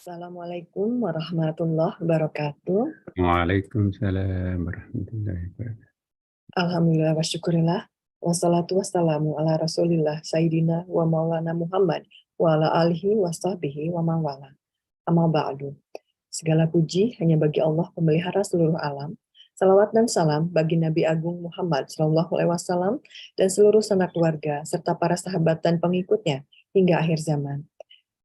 Assalamualaikum warahmatullahi wabarakatuh. Waalaikumsalam warahmatullahi wabarakatuh. Alhamdulillah wa syukurillah. Wassalatu wassalamu ala rasulillah Sayyidina wa maulana Muhammad wa ala alihi wa sahbihi wa man wala. Amma ba'du. Segala puji hanya bagi Allah pemelihara seluruh alam. Salawat dan salam bagi Nabi Agung Muhammad SAW dan seluruh sanak keluarga serta para sahabat dan pengikutnya hingga akhir zaman.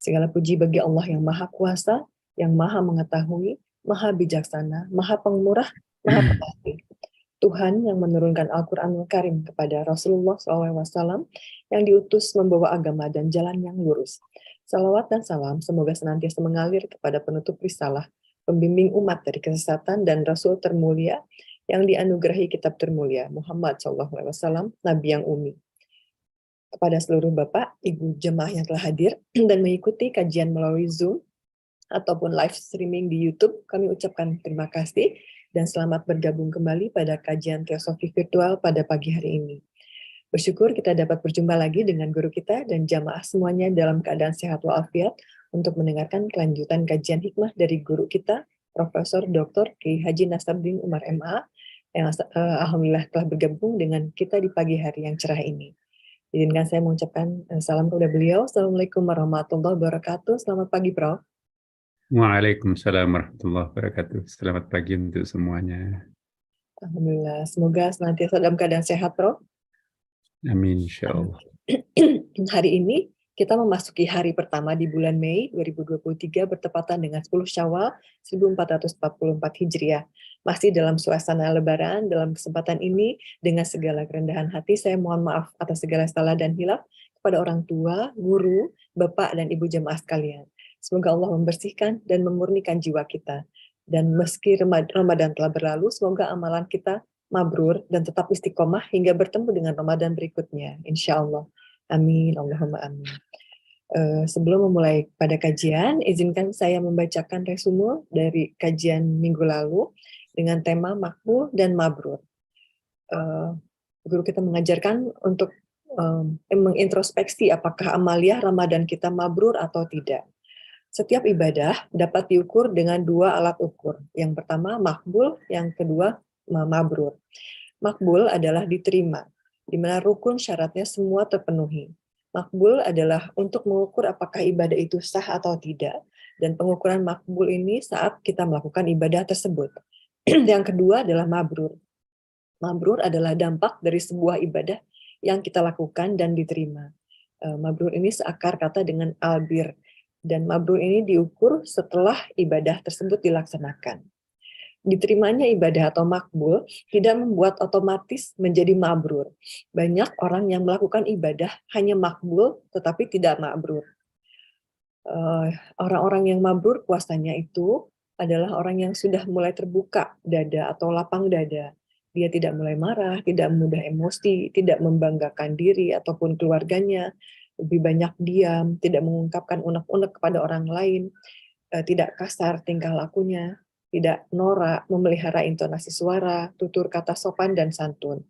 Segala puji bagi Allah yang Maha Kuasa, yang Maha Mengetahui, Maha Bijaksana, Maha Pemurah, Maha Pengasih. Tuhan yang menurunkan Al-Quranul Karim kepada Rasulullah SAW yang diutus membawa agama dan jalan yang lurus. Salawat dan salam semoga senantiasa mengalir kepada penutup risalah, pembimbing umat dari kesesatan dan Rasul termulia yang dianugerahi kitab termulia Muhammad SAW, Nabi yang umi. Kepada seluruh Bapak, Ibu jemaah yang telah hadir dan mengikuti kajian melalui Zoom ataupun live streaming di YouTube, kami ucapkan terima kasih dan selamat bergabung kembali pada kajian teosofi virtual pada pagi hari ini. Bersyukur kita dapat berjumpa lagi dengan guru kita dan jamaah semuanya dalam keadaan sehat walafiat untuk mendengarkan kelanjutan kajian hikmah dari guru kita, Profesor Dr. Ki Haji Nasaruddin Umar MA, yang alhamdulillah telah bergabung dengan kita di pagi hari yang cerah ini. Izinkan saya mengucapkan salam kepada beliau. Assalamualaikum warahmatullahi wabarakatuh. Selamat pagi, Prof. Waalaikumsalam warahmatullahi wabarakatuh. Selamat pagi untuk semuanya. Alhamdulillah. Semoga senantiasa dalam keadaan sehat, Prof. Amin, insyaallah. Hari ini kita memasuki hari pertama di bulan Mei 2023 bertepatan dengan 10 Syawal 1444 Hijriah. Masih dalam suasana Lebaran, dalam kesempatan ini dengan segala kerendahan hati saya mohon maaf atas segala salah dan hilaf kepada orang tua, guru, bapak dan ibu jemaah sekalian. Semoga Allah membersihkan dan memurnikan jiwa kita. Dan meski Ramadan telah berlalu, semoga amalan kita mabrur dan tetap istiqomah hingga bertemu dengan Ramadan berikutnya, insya Allah. Amin, Allahumma amin. Sebelum memulai pada kajian, izinkan saya membacakan resume dari kajian minggu lalu dengan tema makbul dan mabrur. Guru kita mengajarkan untuk mengintrospeksi apakah amaliyah Ramadan kita mabrur atau tidak. Setiap ibadah dapat diukur dengan dua alat ukur. Yang pertama makbul, yang kedua mabrur. Makbul adalah diterima, di mana rukun syaratnya semua terpenuhi. Makbul adalah untuk mengukur apakah ibadah itu sah atau tidak, dan pengukuran makbul ini saat kita melakukan ibadah tersebut. Yang kedua adalah mabrur. Mabrur adalah dampak dari sebuah ibadah yang kita lakukan dan diterima. Mabrur ini seakar kata dengan albir, dan mabrur ini diukur setelah ibadah tersebut dilaksanakan. Diterimanya ibadah atau makbul tidak membuat otomatis menjadi mabrur. Banyak orang yang melakukan ibadah hanya makbul tetapi tidak mabrur. Orang-orang yang mabrur puasanya itu adalah orang yang sudah mulai terbuka dada atau lapang dada. Dia tidak mulai marah, tidak mudah emosi, tidak membanggakan diri ataupun keluarganya, lebih banyak diam, tidak mengungkapkan unek-unek kepada orang lain, tidak kasar tingkah lakunya, tidak norak, memelihara intonasi suara, tutur kata sopan dan santun.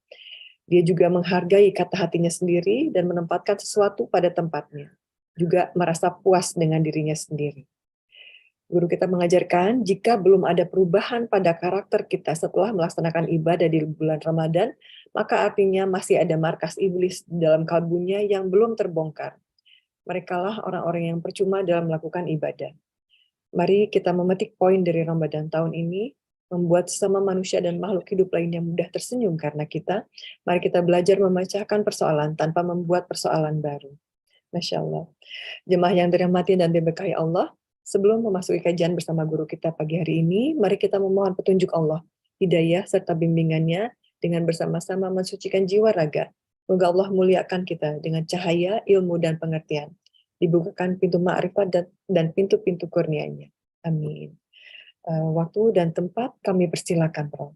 Dia juga menghargai kata hatinya sendiri dan menempatkan sesuatu pada tempatnya. Juga merasa puas dengan dirinya sendiri. Guru kita mengajarkan, jika belum ada perubahan pada karakter kita setelah melaksanakan ibadah di bulan Ramadan, maka artinya masih ada markas iblis di dalam kalbunya yang belum terbongkar. Merekalah orang-orang yang percuma dalam melakukan ibadah. Mari kita memetik poin dari Ramadan tahun ini, membuat sesama manusia dan makhluk hidup lainnya mudah tersenyum karena kita. Mari kita belajar memecahkan persoalan tanpa membuat persoalan baru. Masya Allah. Jemaah yang dirahmati dan diberkahi Allah, sebelum memasuki kajian bersama guru kita pagi hari ini, mari kita memohon petunjuk Allah, hidayah serta bimbingannya dengan bersama-sama mensucikan jiwa raga. Semoga Allah muliakan kita dengan cahaya, ilmu, dan pengertian. Dibukakan pintu ma'rifat dan pintu-pintu kurnianya. Amin. Waktu dan tempat kami persilakan, Prof.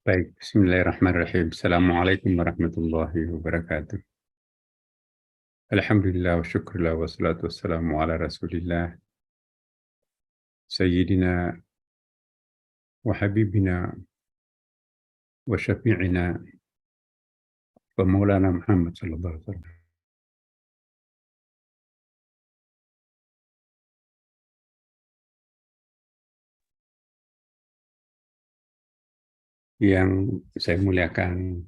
Baik, bismillahirrahmanirrahim. Assalamualaikum warahmatullahi wabarakatuh. Alhamdulillah wa syukurlah wa salatu wassalamu ala rasulillah Sayyidina wa habibina wa syafi'ina wa maulana Muhammad sallallahu alaihi wasallam. Yang saya muliakan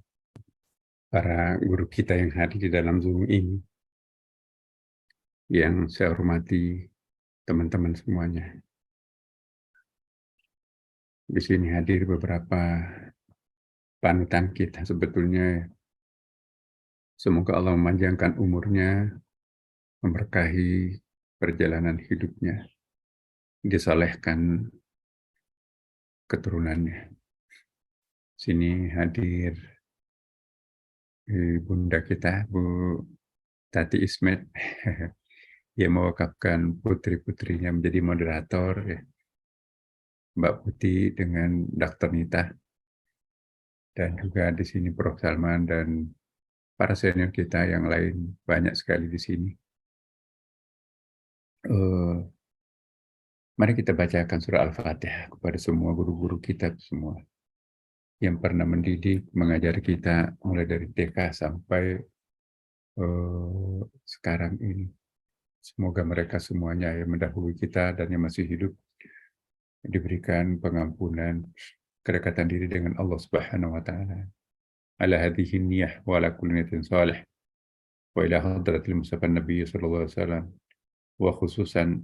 para guru kita yang hadir di dalam Zoom ini, yang saya hormati teman-teman semuanya. Di sini hadir beberapa panutan kita sebetulnya. Semoga Allah memanjangkan umurnya, memberkahi perjalanan hidupnya, disolehkan keturunannya. Sini hadir Bunda kita, Bu Tati Ismet, yang mewakafkan putri-putrinya menjadi moderator, ya. Mbak Putih dengan Dr. Nita, dan juga di sini Prof. Salman dan para senior kita yang lain, banyak sekali di sini. Mari kita bacakan surah Al-Fatihah kepada semua guru-guru kita semua yang pernah mendidik, mengajar kita mulai dari TK sampai sekarang ini. Semoga mereka semuanya yang mendahului kita dan yang masih hidup diberikan pengampunan, kedekatan diri dengan Allah Subhanahu wa taala. Ala hadhihi niyyah wa ala kulli niyatin salih wa ila hadratil Mustafa Nabi sallallahu alaihi wasallam wa khususan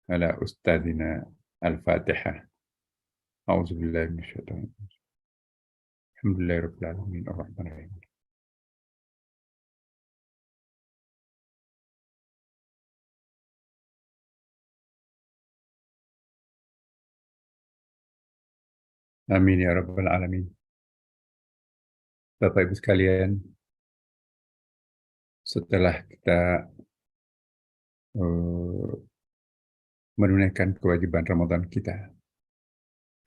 ala ustadzina Al-Fatihah. A'udzubillahi minasyaitonir rajim. Alhamdulillahirabbil alamin arrahmanir rahim. Amin ya rabbal alamin. Bapak Ibu sekalian, setelah kita menunaikan kewajiban Ramadan kita,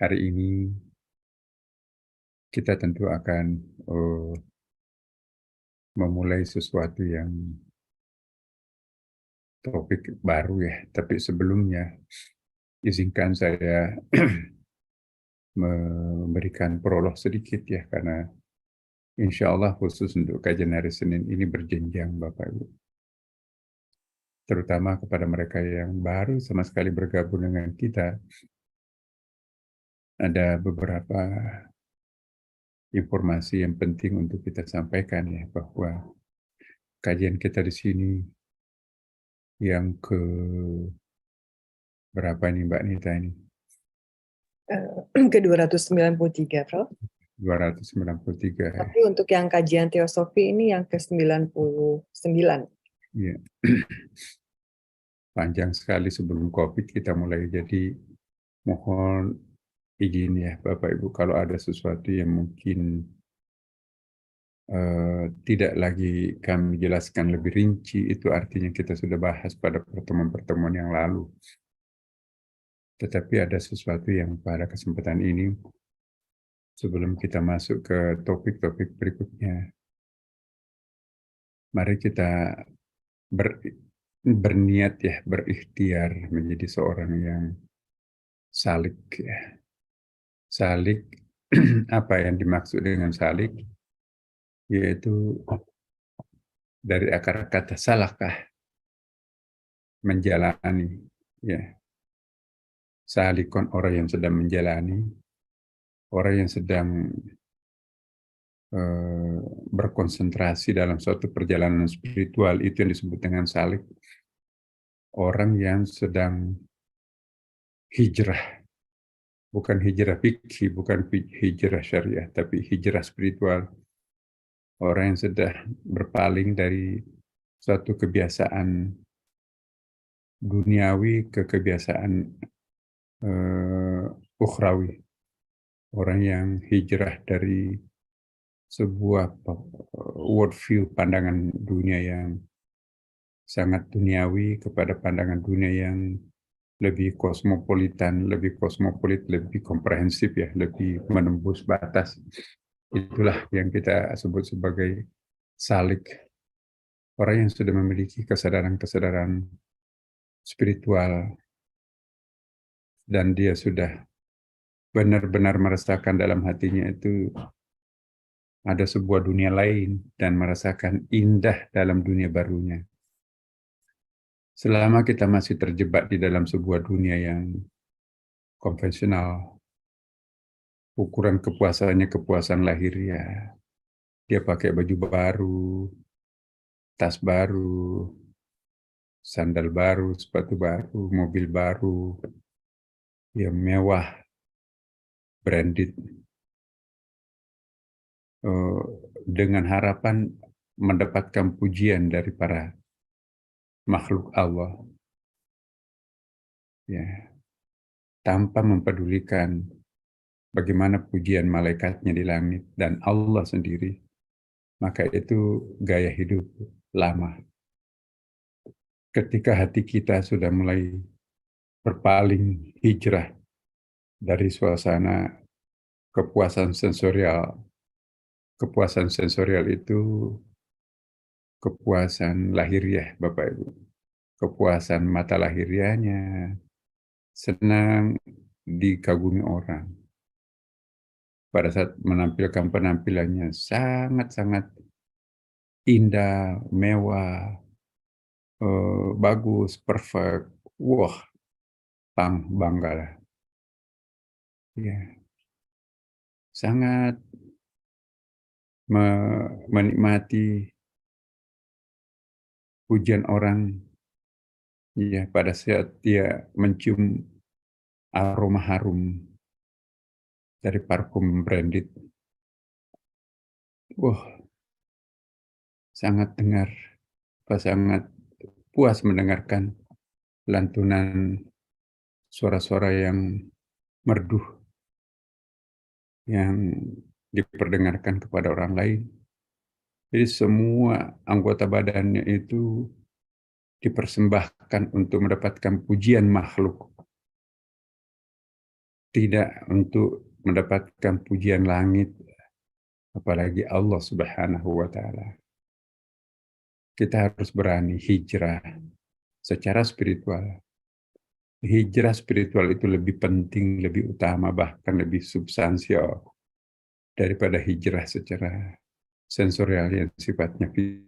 hari ini kita tentu akan memulai sesuatu yang topik baru ya. Tapi sebelumnya izinkan saya memberikan prolog sedikit ya, karena insya Allah khusus untuk kajian hari Senin ini berjenjang Bapak Ibu. Terutama kepada mereka yang baru sama sekali bergabung dengan kita, ada beberapa informasi yang penting untuk kita sampaikan ya, bahwa kajian kita di sini yang ke berapa nih Mbak Nita ini? Ke 293, Prof. 293. Tapi untuk yang kajian teosofi ini yang ke 99. Ya. Panjang sekali sebelum COVID kita mulai, jadi mohon izin ya Bapak Ibu kalau ada sesuatu yang mungkin tidak lagi kami jelaskan lebih rinci, itu artinya kita sudah bahas pada pertemuan-pertemuan yang lalu. Tetapi ada sesuatu yang pada kesempatan ini, sebelum kita masuk ke topik-topik berikutnya, mari kita berniat ya, berikhtiar menjadi seorang yang salik ya. Salik, apa yang dimaksud dengan salik? Yaitu dari akar kata salakah, menjalani ya. Salikon orang yang sedang menjalani, orang yang sedang berkonsentrasi dalam suatu perjalanan spiritual, itu yang disebut dengan salik. Orang yang sedang hijrah, bukan hijrah fikih, bukan hijrah syariah, tapi hijrah spiritual. Orang yang sudah berpaling dari suatu kebiasaan duniawi ke kebiasaan ukhrawi. Orang yang hijrah dari sebuah worldview, pandangan dunia yang sangat duniawi kepada pandangan dunia yang lebih kosmopolitan, lebih kosmopolit, lebih komprehensif ya, lebih menembus batas. Itulah yang kita sebut sebagai salik. Orang yang sudah memiliki kesadaran-kesadaran spiritual dan dia sudah benar-benar merasakan dalam hatinya itu ada sebuah dunia lain dan merasakan indah dalam dunia barunya. Selama kita masih terjebak di dalam sebuah dunia yang konvensional, ukuran kepuasannya kepuasan lahiriah. Dia pakai baju baru, tas baru, sandal baru, sepatu baru, mobil baru, ya mewah, branded, dengan harapan mendapatkan pujian dari para makhluk Allah, ya, tanpa mempedulikan bagaimana pujian malaikatnya di langit dan Allah sendiri. Maka itu gaya hidup lama. Ketika hati kita sudah mulai berpaling hijrah dari suasana kepuasan sensorial. Kepuasan sensorial itu kepuasan lahiriah, Bapak Ibu. Kepuasan mata lahiriahnya, senang dikagumi orang. Pada saat menampilkan penampilannya sangat-sangat indah, mewah, bagus, perfect. Wah, bangga lah. Ya, sangat menikmati pujian orang, ya, pada saat dia mencium aroma harum dari parfum branded. Wah, sangat puas mendengarkan lantunan suara-suara yang merdu yang diperdengarkan kepada orang lain. Jadi semua anggota badannya itu dipersembahkan untuk mendapatkan pujian makhluk, tidak untuk mendapatkan pujian langit, apalagi Allah Subhanahu wa Ta'ala. Kita harus berani hijrah secara spiritual. Hijrah spiritual itu lebih penting, lebih utama, bahkan lebih substansial daripada hijrah secara sensorial yang sifatnya fisik.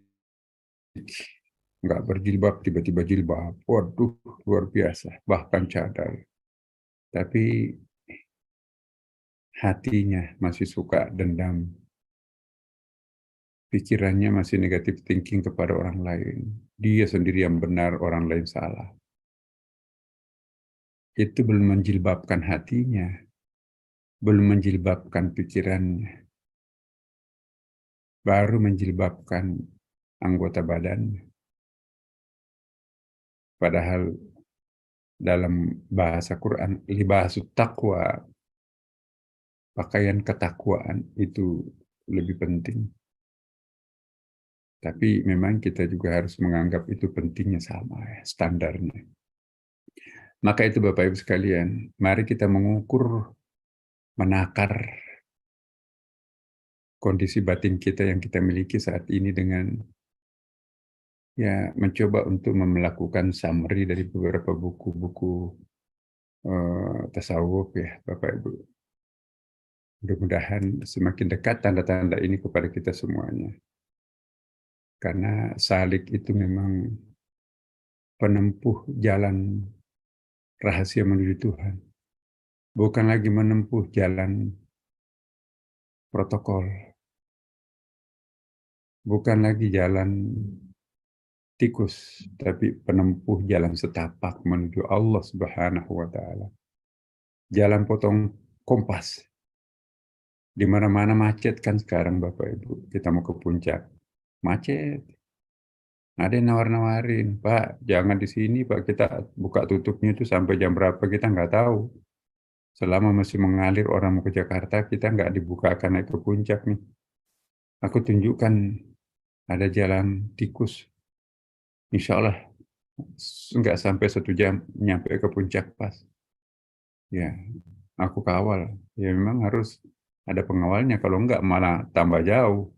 Nggak berjilbab, tiba-tiba jilbab. Waduh, luar biasa. Bahkan cadar. Tapi hatinya masih suka dendam. Pikirannya masih negatif thinking kepada orang lain. Dia sendiri yang benar, orang lain salah. Itu belum menjilbabkan hatinya. Belum menjilbabkan pikirannya. Baru menjilbabkan anggota badannya. Padahal dalam bahasa Quran, libasut taqwa, pakaian ketakwaan itu lebih penting. Tapi memang kita juga harus menganggap itu pentingnya sama ya, standarnya. Maka itu Bapak Ibu sekalian, mari kita mengukur, menakar kondisi batin kita yang kita miliki saat ini dengan ya mencoba untuk melakukan summary dari beberapa buku-buku tasawuf ya Bapak Ibu. Mudah-mudahan semakin dekat tanda-tanda ini kepada kita semuanya. Karena salik itu memang penempuh jalan rahasia menuju Tuhan. Bukan lagi menempuh jalan protokol. Bukan lagi jalan tikus, tapi penempuh jalan setapak menuju Allah Subhanahu wa Ta'ala. Jalan potong kompas. Di mana-mana macet kan sekarang Bapak Ibu. Kita mau ke puncak. Macet. Ada yang nawar-nawarin, Pak, jangan di sini Pak, kita buka tutupnya itu sampai jam berapa kita nggak tahu. Selama masih mengalir orang mau ke Jakarta, kita nggak dibukakan naik ke puncak nih. Aku tunjukkan ada jalan tikus. Insya Allah nggak sampai 1 jam nyampe ke puncak pas. Ya, aku kawal. Ya memang harus ada pengawalnya, kalau nggak malah tambah jauh.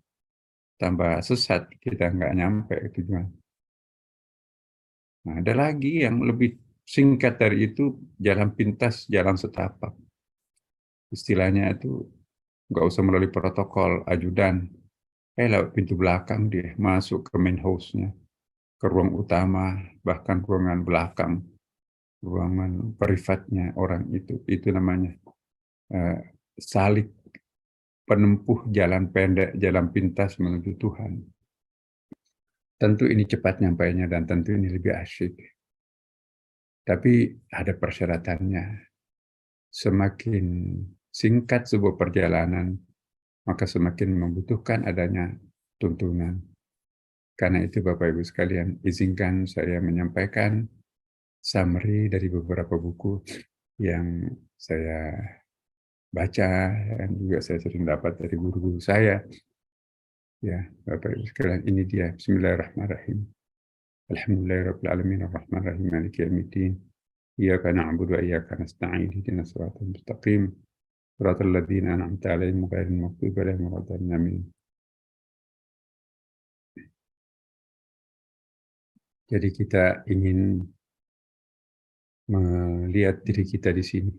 Tambah sesat, kita nggak nyampe tujuan. Nah, ada lagi yang lebih singkat dari itu, jalan pintas, jalan setapak. Istilahnya itu nggak usah melalui protokol, ajudan. Lewat pintu belakang dia, masuk ke main house-nya, ke ruang utama, bahkan ruangan belakang, ruangan privatnya orang itu namanya salik penempuh jalan pendek, jalan pintas menuju Tuhan. Tentu ini cepat nyampainya dan tentu ini lebih asyik. Tapi ada persyaratannya. Semakin singkat sebuah perjalanan, maka semakin membutuhkan adanya tuntunan. Karena itu Bapak Ibu sekalian, izinkan saya menyampaikan summary dari beberapa buku yang saya baca dan juga saya sering dapat dari guru-guru saya. Ya, Bapak Ibu sekalian, ini dia. Bismillahirrahmanirrahim. Alhamdulillahirabbil alamin arrahmanirrahim maliki yaumiddin. Iyyaka na'budu wa iyyaka nasta'in ihdinas siratal mustaqim. Siratal ladzina an'amta 'alaihim ghairil maghdubi 'alaihim waladdallin. Amin. Jadi kita ingin melihat diri kita di sini.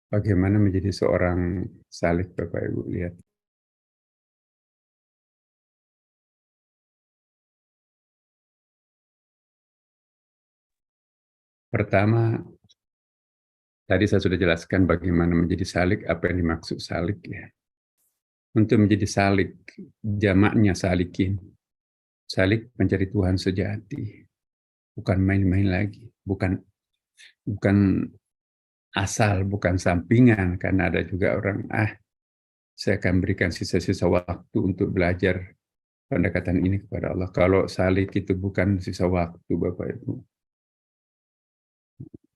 Bagaimana menjadi seorang salik, Bapak Ibu lihat. Pertama, tadi saya sudah jelaskan bagaimana menjadi salik, apa yang dimaksud salik ya. Untuk menjadi salik, jamaknya salikin. Salik mencari Tuhan sejati. Bukan main-main lagi, bukan asal, bukan sampingan, karena ada juga orang, saya akan berikan sisa-sisa waktu untuk belajar pendekatan ini kepada Allah. Kalau salik itu bukan sisa waktu, Bapak Ibu.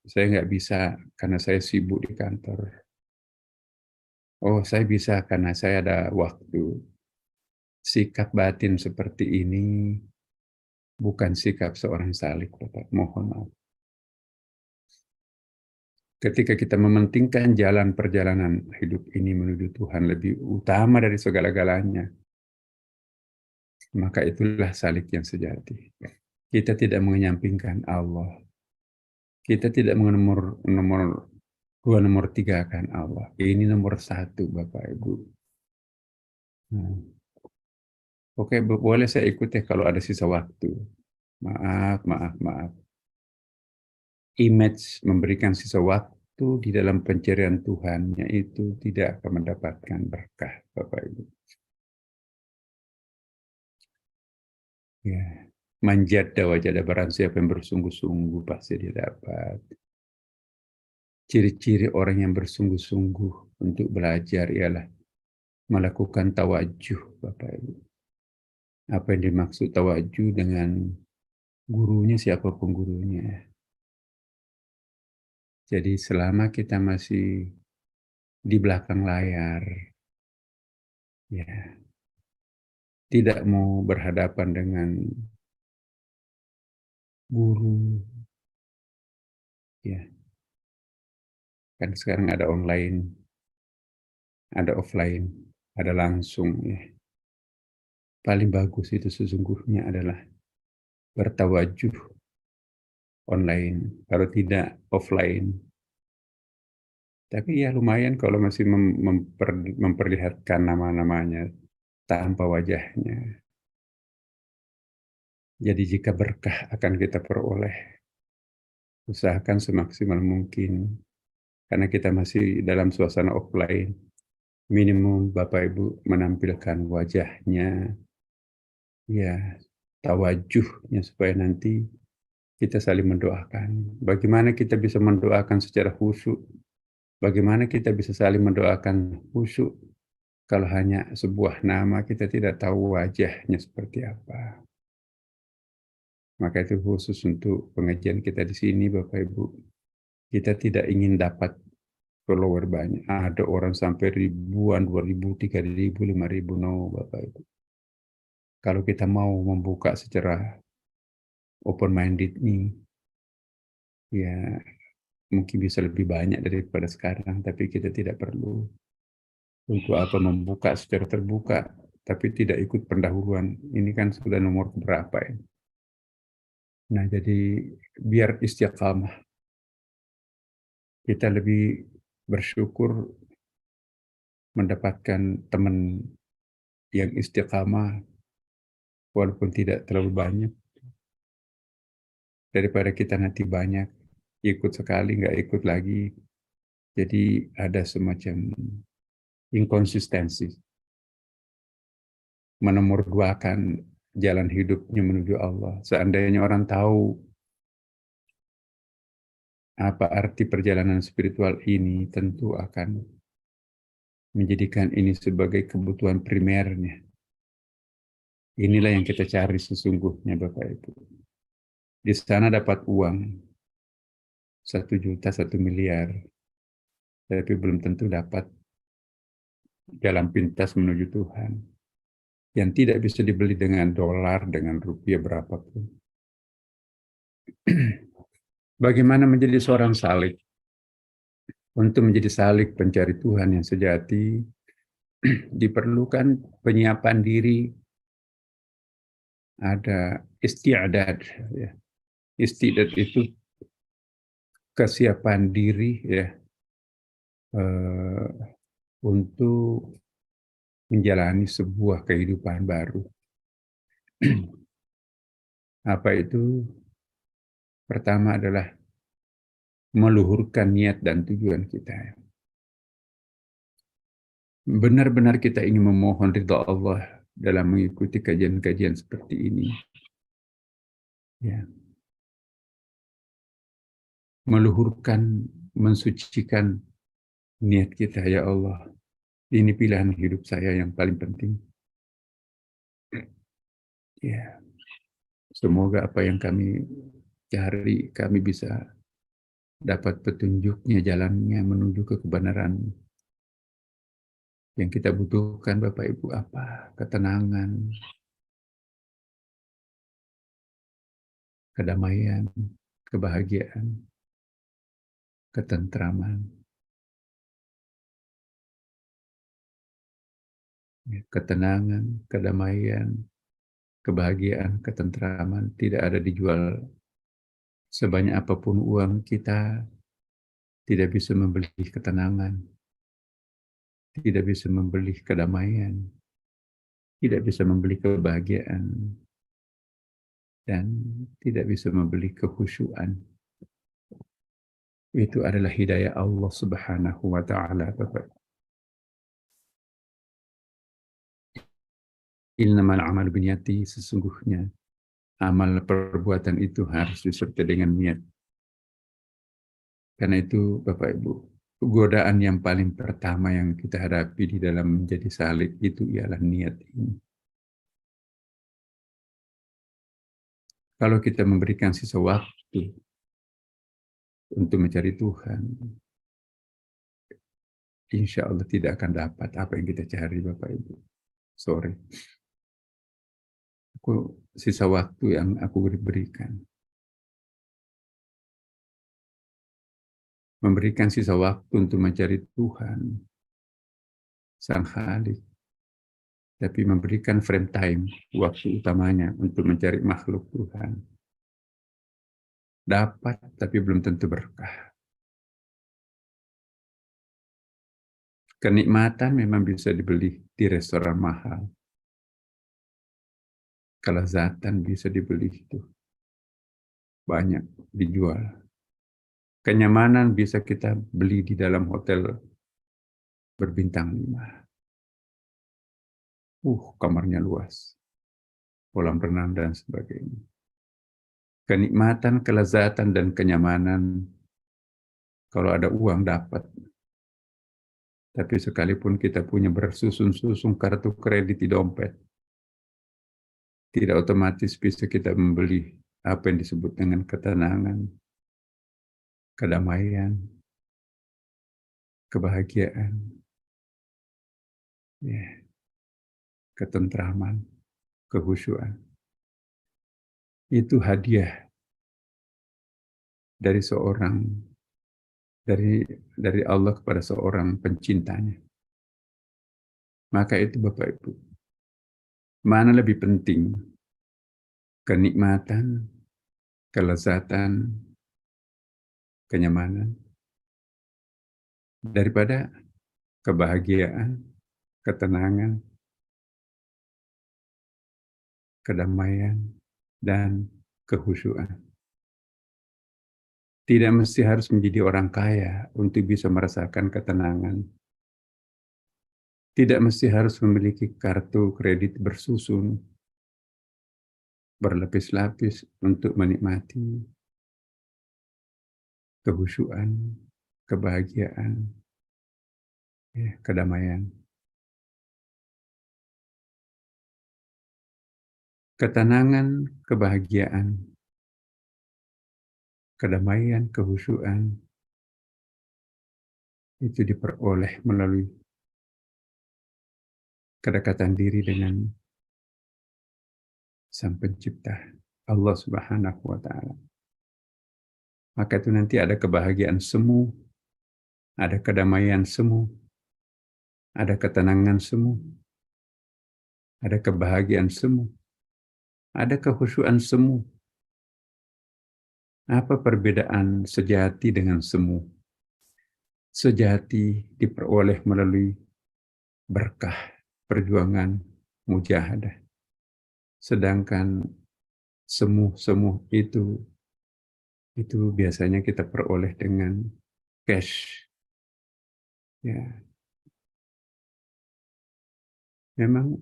Saya nggak bisa karena saya sibuk di kantor. Oh, saya bisa karena saya ada waktu. Sikap batin seperti ini bukan sikap seorang salik, Bapak. Mohon maaf. Ketika kita mementingkan jalan perjalanan hidup ini menuju Tuhan lebih utama dari segala-galanya, maka itulah salik yang sejati. Kita tidak menyampingkan Allah. Kita tidak nomor dua, nomor tiga kan Allah. Ini nomor satu, Bapak Ibu. Oke, boleh saya ikut ya kalau ada sisa waktu. Maaf. Image memberikan sisa waktu di dalam pencarian Tuhannya itu tidak akan mendapatkan berkah, Bapak Ibu. Ya, manjada wajada, barang siapa yang bersungguh-sungguh pasti dia dapat. Ciri-ciri orang yang bersungguh-sungguh untuk belajar ialah melakukan tawajuh, Bapak Ibu. Apa yang dimaksud tawajuh dengan gurunya, siapapun gurunya. Jadi selama kita masih di belakang layar, ya, tidak mau berhadapan dengan guru, ya, kan sekarang ada online, ada offline, ada langsung, ya. Paling bagus itu sesungguhnya adalah bertawajuh online, kalau tidak offline. Tapi ya lumayan kalau masih memperlihatkan nama-namanya tanpa wajahnya. Jadi jika berkah akan kita peroleh, usahakan semaksimal mungkin. Karena kita masih dalam suasana offline, minimum Bapak Ibu menampilkan wajahnya, ya, tawajuhnya supaya nanti kita saling mendoakan. Bagaimana kita bisa mendoakan secara khusyuk? Bagaimana kita bisa saling mendoakan khusyuk kalau hanya sebuah nama kita tidak tahu wajahnya seperti apa? Maka itu khusus untuk pengajian kita di sini, Bapak Ibu. Kita tidak ingin dapat follower banyak. Ada orang sampai ribuan, 2.000, 3.000, 5.000, no, Bapak Ibu. Kalau kita mau membuka secara open-minded nih, ya mungkin bisa lebih banyak daripada sekarang, tapi kita tidak perlu. Untuk apa membuka secara terbuka, tapi tidak ikut pendahuluan. Ini kan sudah nomor berapa ya? Nah, jadi biar istiqamah. Kita lebih bersyukur mendapatkan teman yang istiqamah walaupun tidak terlalu banyak, daripada kita nanti banyak ikut sekali nggak ikut lagi, Jadi ada semacam inkonsistensi, menomorduakan jalan hidupnya menuju Allah. Seandainya orang tahu apa arti perjalanan spiritual ini, tentu akan menjadikan ini sebagai kebutuhan primernya. Inilah yang kita cari sesungguhnya, Bapak Ibu. Di sana dapat uang 1 juta, 1 miliar, tapi belum tentu dapat jalan pintas menuju Tuhan, yang tidak bisa dibeli dengan dolar, dengan rupiah berapapun. Bagaimana menjadi seorang salik? Untuk menjadi salik pencari Tuhan yang sejati, diperlukan penyiapan diri, ada isti'adad. Ya. Isti'adad itu kesiapan diri ya, untuk menjalani sebuah kehidupan baru. Apa itu? Pertama adalah meluhurkan niat dan tujuan kita. Benar-benar kita ingin memohon ridha Allah dalam mengikuti kajian-kajian seperti ini. Ya. Meluhurkan, mensucikan niat kita, ya Allah. Ini pilihan hidup saya yang paling penting. Ya. Semoga apa yang kami cari, kami bisa dapat petunjuknya, jalannya menuju ke kebenaran. Yang kita butuhkan Bapak Ibu apa? Ketenangan, kedamaian, kebahagiaan, ketentraman. Ketenangan, kedamaian, kebahagiaan, ketentraman tidak ada dijual. Sebanyak apapun uang kita tidak bisa membeli ketenangan, tidak bisa membeli kedamaian, tidak bisa membeli kebahagiaan, dan tidak bisa membeli kekhusyuan. Itu adalah hidayah Allah Subhanahu wa Ta'ala, Bapak. Innamal a'malu binniyati, sesungguhnya amal perbuatan itu harus disertai dengan niat. Karena itu Bapak Ibu, godaan yang paling pertama yang kita hadapi di dalam menjadi salik itu ialah niat ini. Kalau kita memberikan sisa waktu untuk mencari Tuhan, insya Allah tidak akan dapat apa yang kita cari, Bapak Ibu. Sorry. Sisa waktu yang aku berikan. Memberikan sisa waktu untuk mencari Tuhan, Sang Khalik. Tapi memberikan frame time, waktu utamanya untuk mencari makhluk Tuhan. Dapat, tapi belum tentu berkah. Kenikmatan memang bisa dibeli di restoran mahal. Kelezatan bisa dibeli itu. Banyak dijual. Kenyamanan bisa kita beli di dalam hotel berbintang 5. Kamarnya luas. Kolam renang dan sebagainya. Kenikmatan, kelezatan, dan kenyamanan, kalau ada uang dapat. Tapi sekalipun kita punya bersusun-susun kartu kredit di dompet, tidak otomatis bisa kita membeli apa yang disebut dengan ketenangan, kedamaian, kebahagiaan, ya, ketentraman, kekhusyuan. Itu hadiah dari dari Allah kepada seorang pencintanya. Maka itu Bapak Ibu, mana lebih penting? Kenikmatan, kelezatan, kenyamanan, daripada kebahagiaan, ketenangan, kedamaian, dan kekhusyuan. Tidak mesti harus menjadi orang kaya untuk bisa merasakan ketenangan. Tidak mesti harus memiliki kartu kredit bersusun, berlapis-lapis untuk menikmati kehusyuan, kebahagiaan, ya, kedamaian. Ketenangan, kebahagiaan, kedamaian, kehusyuan itu diperoleh melalui kedekatan diri dengan Sang Pencipta, Allah Subhanahu wa Ta'ala. Maka itu nanti ada kebahagiaan semu, ada kedamaian semu, ada ketenangan semu, ada kebahagiaan semu, ada kehusyuan semu. Apa perbedaan sejati dengan semu? Sejati diperoleh melalui berkah perjuangan mujahadah. Sedangkan semu-semu itu biasanya kita peroleh dengan cash. Ya, memang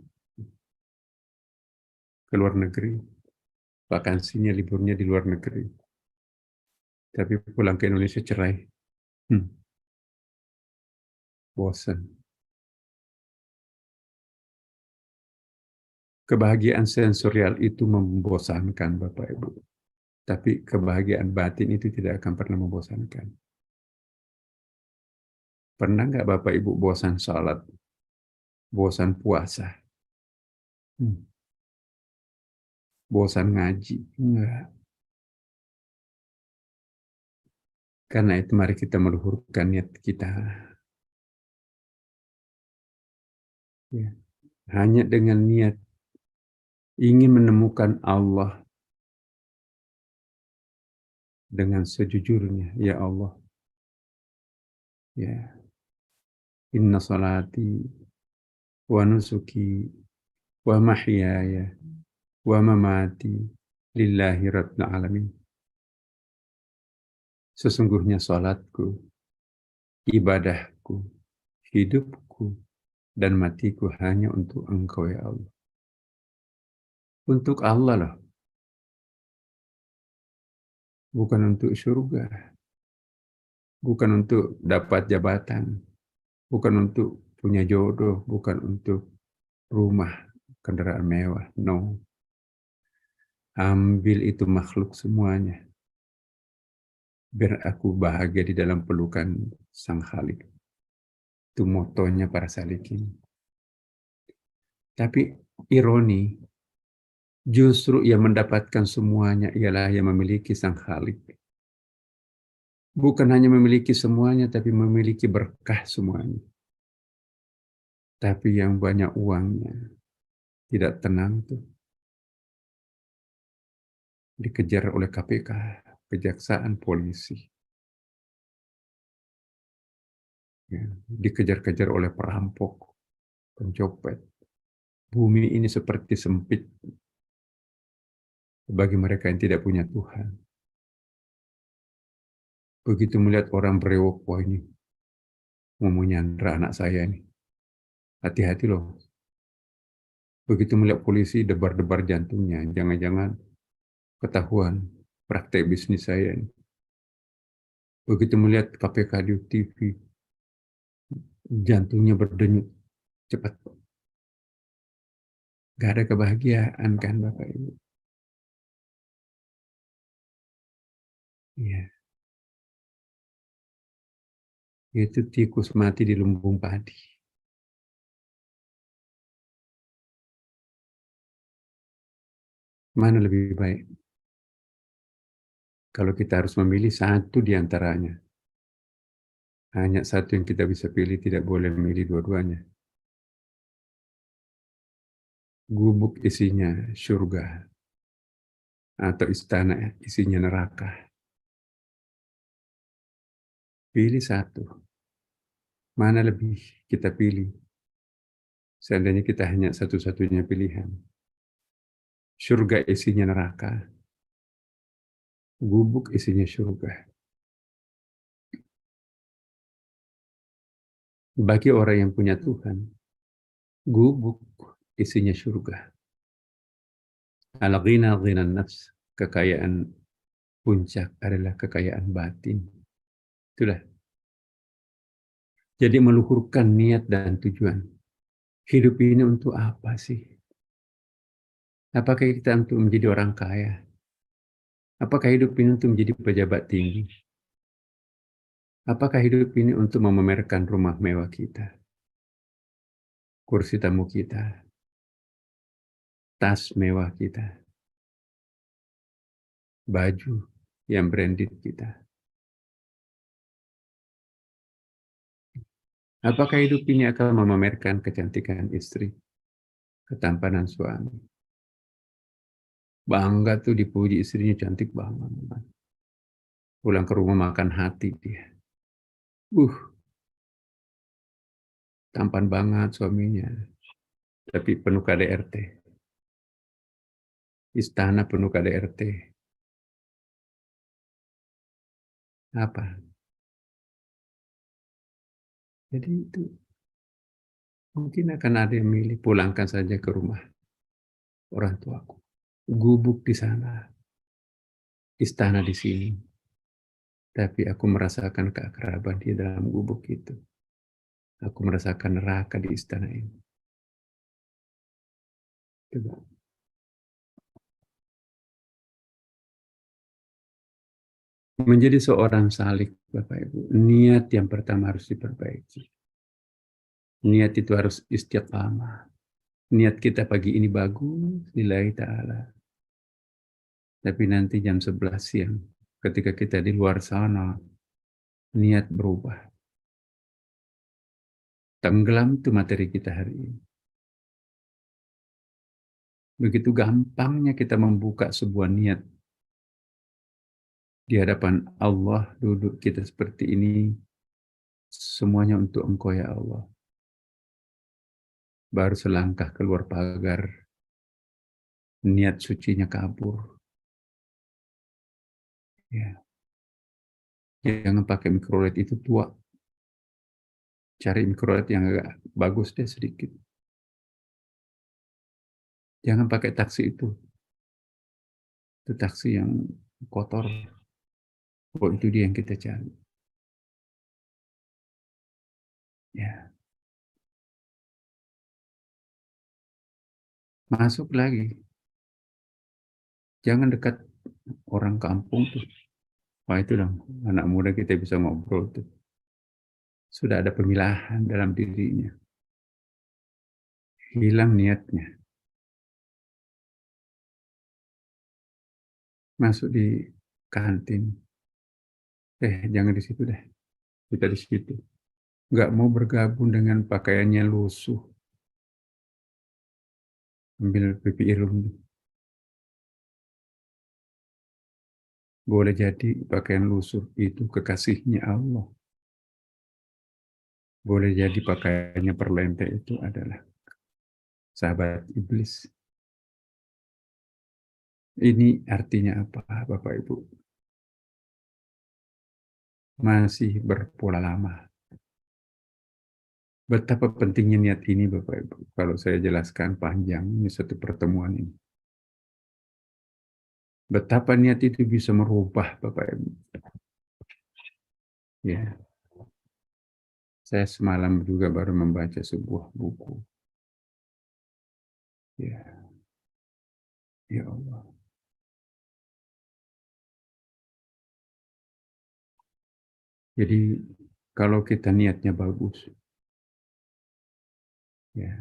ke luar negeri, vakansinya, liburnya di luar negeri. Tapi pulang ke Indonesia cerai. Bosan. Kebahagiaan sensorial itu membosankan Bapak Ibu. Tapi kebahagiaan batin itu tidak akan pernah membosankan. Pernah nggak Bapak Ibu bosan sholat? Bosan puasa? Bosan ngaji? Enggak. Karena itu mari kita meluhurkan niat kita. Ya. Hanya dengan niat ingin menemukan Allah dengan sejujurnya, ya Allah. Ya. Inna salati wa nusuki wa mahyaya wa mamati lillahi rabbil alamin. Sesungguhnya salatku, ibadahku, hidupku, dan matiku hanya untuk Engkau ya Allah. Untuk Allah loh. Bukan untuk surga. Bukan untuk dapat jabatan. Bukan untuk punya jodoh. Bukan untuk rumah, kendaraan mewah. No. Ambil itu makhluk semuanya. Biar aku bahagia di dalam pelukan Sang Khalik. Itu motonya para salikin. Tapi ironi, justru yang mendapatkan semuanya ialah yang memiliki Sang Khalik. Bukan hanya memiliki semuanya, tapi memiliki berkah semuanya. Tapi yang banyak uangnya, tidak tenang tuh. Dikejar oleh KPK, kejaksaan, polisi. Ya, dikejar-kejar oleh perampok, pencopet. Bumi ini seperti sempit bagi mereka yang tidak punya Tuhan. Begitu melihat orang berewok, wah ini mau menyandra anak saya nih. Hati-hati loh. Begitu melihat polisi, debar-debar jantungnya. Jangan-jangan ketahuan praktek bisnis saya nih. Begitu melihat KPK di TV, jantungnya berdenyut cepat. Gak ada kebahagiaan kan Bapak Ibu? Iya. Itu tikus mati di lumbung padi. Mana lebih baik? Kalau kita harus memilih satu di antaranya. Hanya satu yang kita bisa pilih, tidak boleh memilih dua-duanya. Gubuk isinya surga. Atau istana isinya neraka. Pilih satu. Mana lebih kita pilih? Seandainya kita hanya satu-satunya pilihan. Surga isinya neraka. Gubuk isinya surga. Bagi orang yang punya Tuhan, gubuk isinya surga. Al-ghina ghinan nafs, kekayaan puncak adalah kekayaan batin. Itulah. Jadi meluhurkan niat dan tujuan. Hidup ini untuk apa sih? Apakah kita untuk menjadi orang kaya? Apakah hidup ini untuk menjadi pejabat tinggi? Apakah hidup ini untuk memamerkan rumah mewah kita, kursi tamu kita, tas mewah kita, baju yang branded kita? Apakah hidup ini akan memamerkan kecantikan istri, ketampanan suami? Bangga tuh dipuji istrinya cantik banget. Pulang ke rumah makan hati dia. Tampan banget suaminya, tapi penuh KDRT. Istana penuh KDRT. Apa? Jadi itu mungkin akan ada yang milih pulangkan saja ke rumah orang tuaku. Gubuk di sana, istana di sini. Tapi aku merasakan keakraban di dalam gubuk itu. Aku merasakan neraka di istana ini. Coba. Menjadi seorang salik, Bapak Ibu, niat yang pertama harus diperbaiki. Niat itu harus istiqamah. Niat kita pagi ini bagus, lillahi ta'ala. Tapi nanti jam 11 siang, ketika kita di luar sana, niat berubah. Tenggelam itu materi kita hari ini. Begitu gampangnya kita membuka sebuah niat di hadapan Allah, duduk kita seperti ini, semuanya untuk Engkau ya Allah. Baru selangkah keluar pagar, niat sucinya kabur. Ya. Jangan pakai mikrolet itu tua. Cari mikrolet yang agak bagus deh sedikit. Jangan pakai taksi itu. Itu taksi yang kotor. Oh, itu dia yang kita cari. Ya. Masuk lagi. Jangan dekat orang kampung tuh. Wah itu dong, anak muda kita bisa ngobrol tuh. Sudah ada pemilahan dalam dirinya. Hilang niatnya. Masuk di kantin. Jangan di situ deh. Kita di situ. Nggak mau bergabung dengan pakaiannya lusuh. Ambil pipi irung. Boleh jadi pakaian lusuh itu kekasihnya Allah. Boleh jadi pakaiannya perlente itu adalah sahabat iblis. Ini artinya apa, Bapak Ibu? Masih berpola lama. Betapa pentingnya niat ini, Bapak Ibu. Kalau saya jelaskan panjang ini satu pertemuan ini. Betapa niat itu bisa merubah, Bapak Ibu. Ya. Saya semalam juga baru membaca sebuah buku. Ya. Ya Allah. Jadi kalau kita niatnya bagus, ya.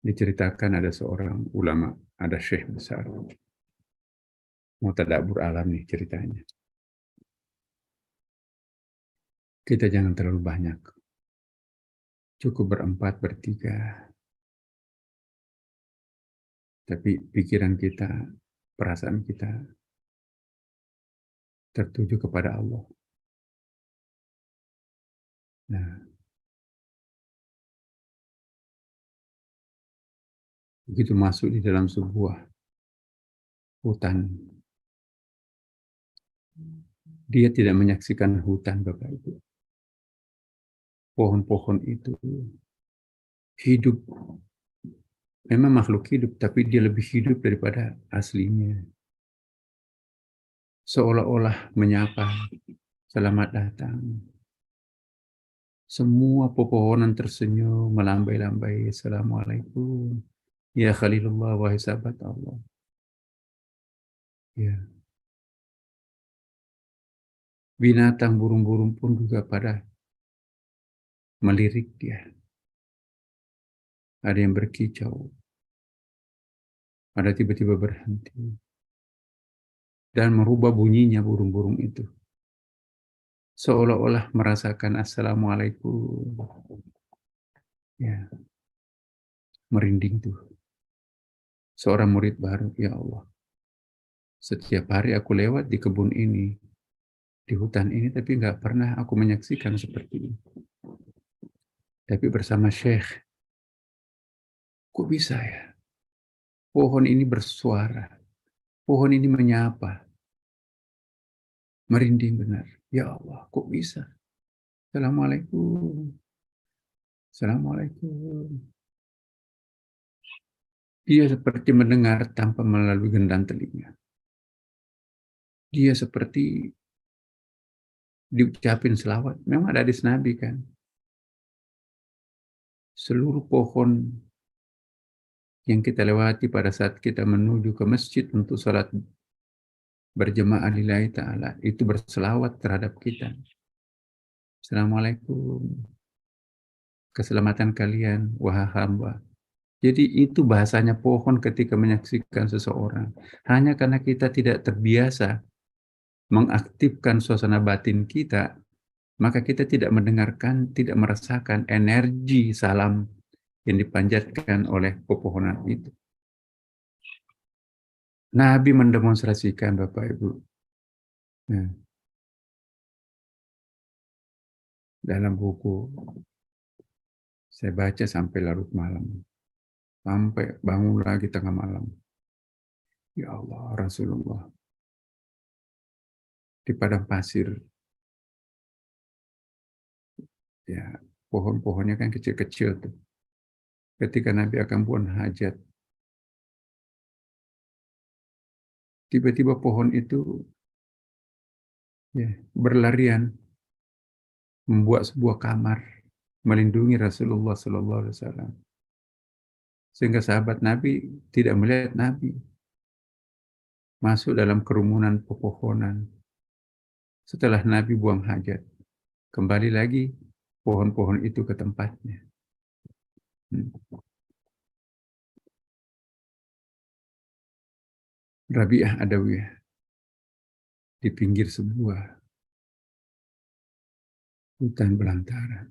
Diceritakan ada seorang ulama, ada syekh besar. Mau tadabbur alam nih ceritanya. Kita jangan terlalu banyak. Cukup berempat, bertiga. Tapi pikiran kita, perasaan kita tertuju kepada Allah. Nah, begitu masuk di dalam sebuah hutan, dia tidak menyaksikan hutan, Bapak Ibu. pohon-pohon itu hidup. Memang makhluk hidup, tapi dia lebih hidup daripada aslinya. Seolah-olah menyapa, selamat datang. Semua pepohonan tersenyum, melambai-lambai, Assalamualaikum. Ya Khalilullah, wahai sahabat Allah. Ya. Binatang, burung-burung pun juga pada melirik dia. Ada yang berkicau, ada tiba-tiba berhenti. Dan merubah bunyinya burung-burung itu. Seolah-olah merasakan Assalamualaikum. Ya, merinding tuh. Seorang murid baru, ya Allah. Setiap hari aku lewat di kebun ini, di hutan ini, tapi nggak pernah aku menyaksikan seperti ini. Tapi bersama Syekh, kok bisa ya? Pohon ini bersuara, pohon ini menyapa, merinding benar. Ya Allah, kok bisa? Assalamualaikum. Assalamualaikum. Dia seperti mendengar tanpa melalui gendang telinga. Dia seperti diucapin selawat. Memang ada hadis Nabi kan. Seluruh pohon yang kita lewati pada saat kita menuju ke masjid untuk salat berjemaah lillahi ta'ala, itu berselawat terhadap kita. Assalamualaikum. Keselamatan kalian, wahai hamba. Jadi itu bahasanya pohon ketika menyaksikan seseorang. Hanya karena kita tidak terbiasa mengaktifkan suasana batin kita, maka kita tidak mendengarkan, tidak merasakan energi salam yang dipanjatkan oleh pepohonan itu. Nabi mendemonstrasikan, Bapak Ibu. Nah, dalam buku saya baca sampai larut malam. Sampai bangun lagi tengah malam. Ya Allah, Rasulullah. Di padang pasir. Ya, pohon-pohonnya kan kecil-kecil tuh. Ketika Nabi akan buang hajat, tiba-tiba pohon itu ya, berlarian membuat sebuah kamar melindungi Rasulullah SAW. Sehingga sahabat Nabi tidak melihat Nabi masuk dalam kerumunan pepohonan. Setelah Nabi buang hajat, kembali lagi pohon-pohon itu ke tempatnya. Rabi'ah Adawiyah di pinggir sebuah hutan belantara.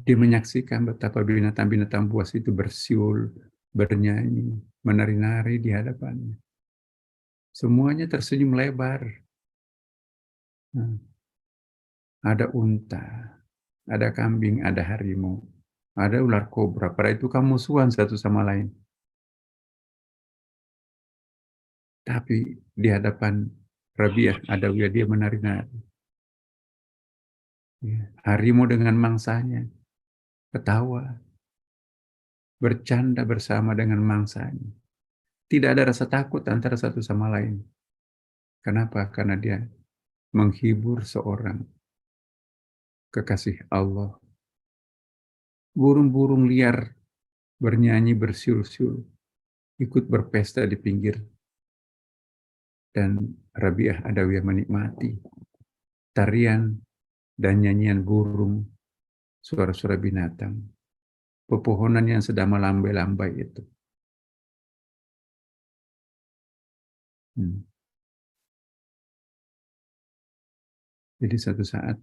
Dia menyaksikan betapa binatang-binatang buas itu bersiul, bernyanyi, menari-nari di hadapannya. Semuanya tersenyum lebar. Nah, ada unta, ada kambing, ada harimau, ada ular kobra. Pada itu kamu musuhan satu sama lain. Tapi di hadapan Rabi'ah Adawiyah dia menari-nari. Ya, harimau dengan mangsanya ketawa, bercanda bersama dengan mangsanya. Tidak ada rasa takut antara satu sama lain. Kenapa? Karena dia menghibur seorang kekasih Allah. Burung-burung liar bernyanyi bersiul-siul, ikut berpesta di pinggir. Dan Rabi'ah Adawiyah menikmati tarian dan nyanyian burung, suara-suara binatang, pepohonan yang sedang melambai-lambai itu. Jadi satu saat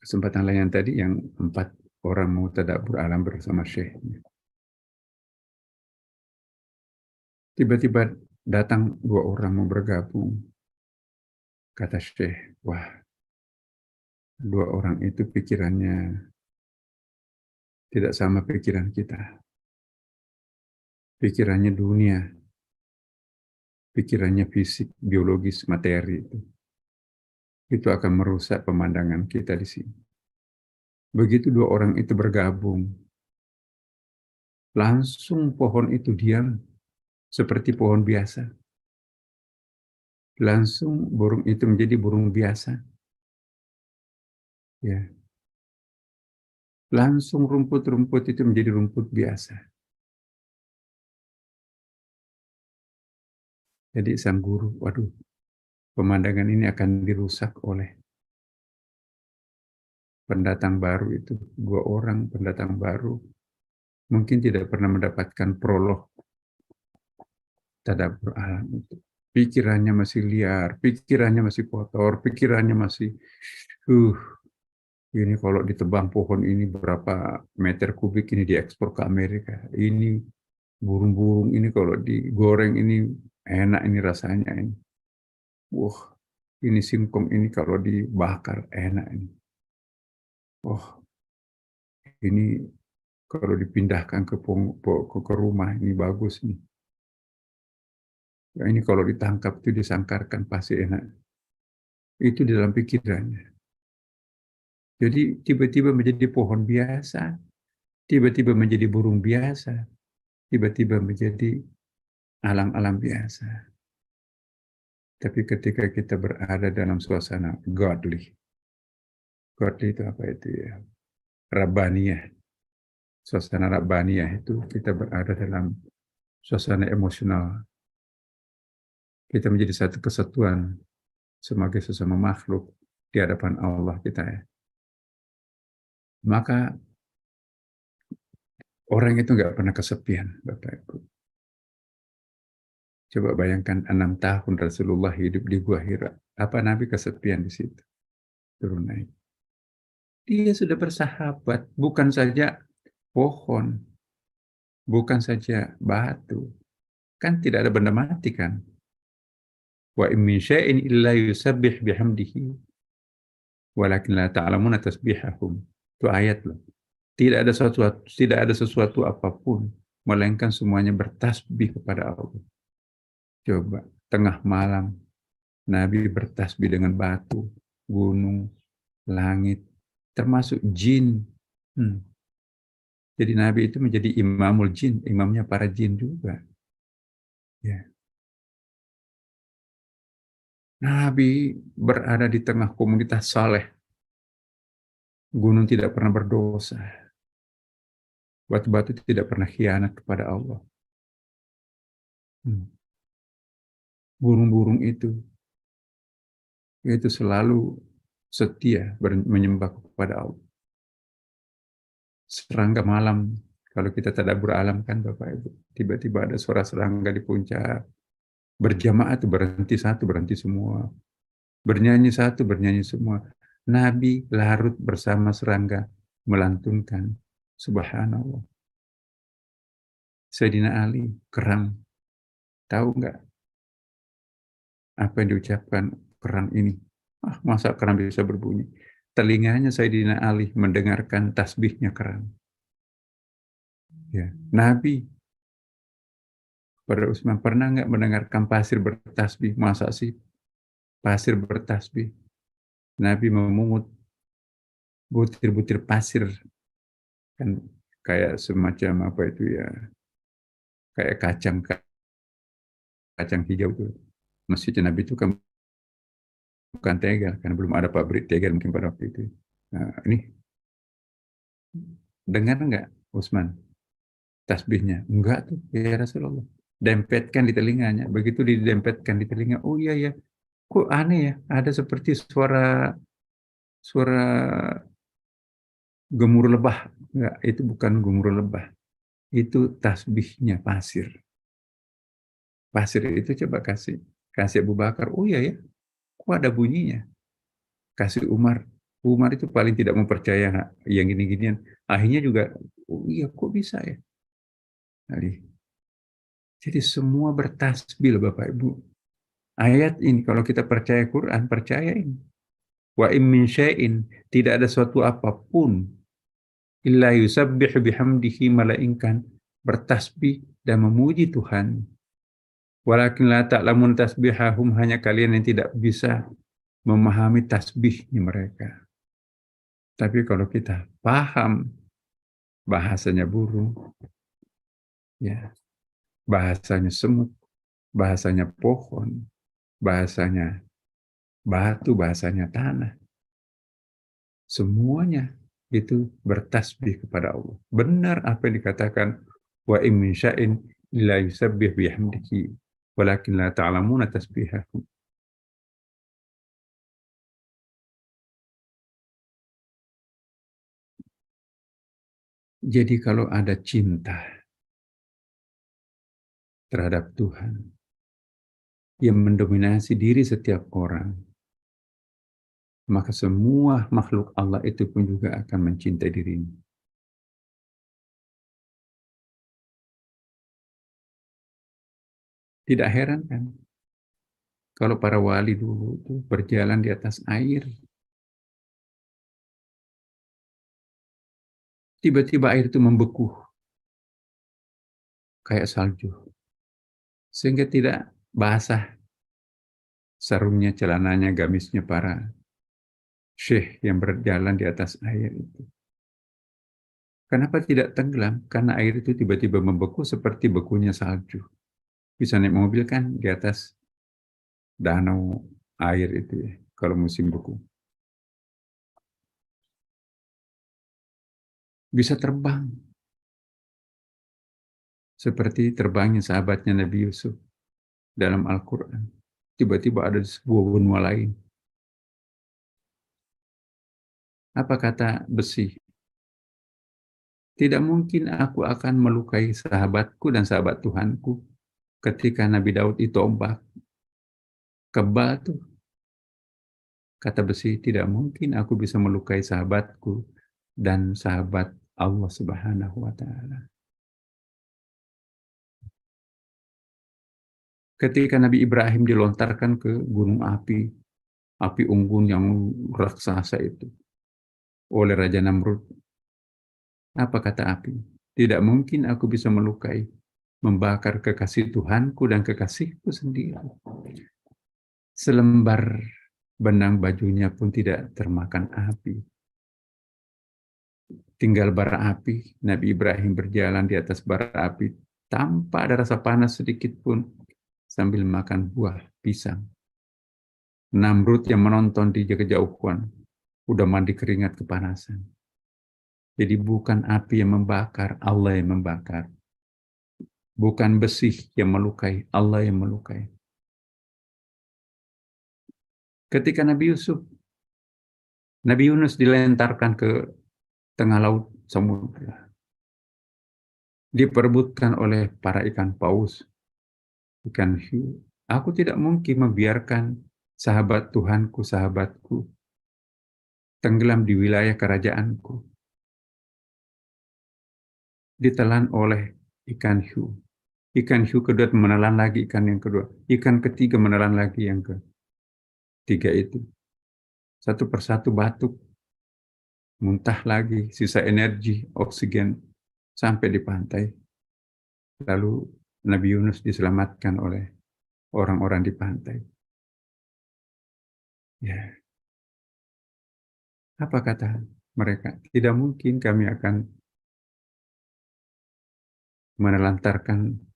kesempatan lain tadi yang 4 orang mau tadabbur alam bersama Syekhnya. Tiba-tiba datang 2 orang mau bergabung. Kata Syekh, wah, 2 orang itu pikirannya tidak sama pikiran kita. Pikirannya dunia. pikirannya fisik, biologis, materi itu akan merusak pemandangan kita di sini. Begitu dua orang itu bergabung, langsung pohon itu diam seperti pohon biasa. Langsung burung itu menjadi burung biasa. Ya. Langsung rumput-rumput itu menjadi rumput biasa. Jadi sang guru, waduh, pemandangan ini akan dirusak oleh pendatang baru itu. Dua orang pendatang baru mungkin tidak pernah mendapatkan prolog tadabbur alam itu. Pikirannya masih liar, pikirannya masih kotor, pikirannya masih uh ini kalau ditebang pohon ini berapa meter kubik ini diekspor ke Amerika. Ini burung-burung ini kalau digoreng ini enak ini rasanya ini. Wah, ini singkong ini kalau dibakar enak ini. Oh, ini kalau dipindahkan ke rumah ini bagus nih. Ya, ini kalau ditangkap itu disangkarkan pasti enak. Itu di dalam pikirannya. Jadi tiba-tiba menjadi pohon biasa, tiba-tiba menjadi burung biasa, tiba-tiba menjadi alam-alam biasa. Tapi ketika kita berada dalam suasana godly itu apa itu ya? Rabbaniyah. Suasana Rabbaniyah itu kita berada dalam suasana emosional. Kita menjadi satu kesatuan sebagai sesama makhluk di hadapan Allah kita ya. Maka orang itu nggak pernah kesepian, Bapak Ibu. Coba bayangkan 6 tahun Rasulullah hidup di Gua Hira. Apa Nabi kesepian di situ? Turun naik. Dia sudah bersahabat, bukan saja pohon, bukan saja batu. Kan tidak ada benda mati kan? Wa in min syai'in illa yusabbih bihamdihi walakin la ta'lamuna tasbihahum. Itu ayat loh. Tidak ada sesuatu apapun melainkan semuanya bertasbih kepada Allah. Coba tengah malam Nabi bertasbih dengan batu, gunung, langit, termasuk jin. Jadi Nabi itu menjadi imamul jin, imamnya para jin juga. Ya. Nabi berada di tengah komunitas saleh. Gunung tidak pernah berdosa. Batu-batu tidak pernah khianat kepada Allah. Burung-burung itu selalu setia menyembah kepada Allah. Serangga malam, kalau kita tadabbur alam kan Bapak Ibu, tiba-tiba ada suara serangga di puncak. Berjamaah itu berhenti satu, berhenti semua. Bernyanyi satu, bernyanyi semua. Nabi larut bersama serangga melantunkan subhanallah. Sayyidina Ali kerang. Tahu nggak apa yang diucapkan kerang ini? Masa kerang bisa berbunyi? Telinganya Sayyidina Ali mendengarkan tasbihnya kerang. Ya, Nabi pada Utsman pernah nggak mendengarkan pasir bertasbih? Masa sih pasir bertasbih? Nabi memungut butir-butir pasir kan kayak semacam apa itu ya, kayak kacang hijau itu. Masjid Nabi itu kan bukan tegel, kan belum ada pabrik tegel mungkin pada waktu itu. Nah, ini dengar nggak Utsman tasbihnya? Enggak tuh ya Rasulullah. Dempetkan di telinganya. Begitu didempetkan di telinga, oh iya ya, kok aneh ya, ada seperti suara gemuruh lebah. Enggak, itu bukan gemuruh lebah. Itu tasbihnya pasir. Pasir itu coba kasih Abu Bakar, oh iya ya, kok ada bunyinya? Kasih Umar. Umar itu paling tidak mempercaya yang gini-ginian. Akhirnya juga, oh iya kok bisa ya? Jadi semua bertasbih Bapak Ibu. Ayat ini kalau kita percaya Quran, percaya ini. Wa in min syai'in, tidak ada suatu apapun illa yusabbihu bihamdihi, melainkan bertasbih dan memuji Tuhan. Walakin la ta'lamun tasbihahum, hanya kalian yang tidak bisa memahami tasbihnya mereka. Tapi kalau kita paham bahasanya burung, ya, bahasanya semut, bahasanya pohon, bahasanya batu, bahasanya tanah, semuanya itu bertasbih kepada Allah. Benar apa yang dikatakan, wa in min syai'in illa yusabbih bihamdihi walakin la ta'lamuna tasbihahum. Jadi kalau ada cinta terhadap Tuhan yang mendominasi diri setiap orang, maka semua makhluk Allah itu pun juga akan mencintai dirinya. Tidak heran kan kalau para wali dulu itu berjalan di atas air, tiba-tiba air itu membeku kayak salju, sehingga tidak basah sarungnya, celananya, gamisnya para syekh yang berjalan di atas air itu. Kenapa tidak tenggelam? Karena air itu tiba-tiba membeku seperti bekunya salju. Bisa naik mobil kan di atas danau air itu ya, kalau musim beku. Bisa terbang. Seperti terbangnya sahabatnya Nabi Yusuf dalam Al-Quran. Tiba-tiba ada sebuah benua lain. Apa kata besi? Tidak mungkin aku akan melukai sahabatku dan sahabat Tuhanku ketika Nabi Daud itu ombak. Kebal tuh. Kata besi, tidak mungkin aku bisa melukai sahabatku dan sahabat Allah Subhanahu wa Ta'ala. Ketika Nabi Ibrahim dilontarkan ke gunung api unggun yang raksasa itu oleh Raja Namrud, apa kata api? Tidak mungkin aku bisa melukai, membakar kekasih Tuhanku dan kekasihku sendiri. Selembar benang bajunya pun tidak termakan api. Tinggal bara api, Nabi Ibrahim berjalan di atas bara api tanpa ada rasa panas sedikit pun sambil makan buah pisang. Namrud yang menonton di kejauhan udah mandi keringat kepanasan. Jadi bukan api yang membakar, Allah yang membakar. Bukan besi yang melukai, Allah yang melukai. Ketika Nabi Yunus dilentarkan ke tengah laut samudra, diperebutkan oleh para ikan paus, ikan hiu. Aku tidak mungkin membiarkan sahabat Tuhanku, sahabatku, tenggelam di wilayah kerajaanku, ditelan oleh ikan hiu. Ikan hiu kedua menelan lagi ikan yang kedua. Ikan ketiga menelan lagi yang ketiga itu. Satu persatu batuk, muntah lagi, sisa energi, oksigen, sampai di pantai. Lalu Nabi Yunus diselamatkan oleh orang-orang di pantai. Ya. Apa kata mereka? Tidak mungkin kami akan menelantarkan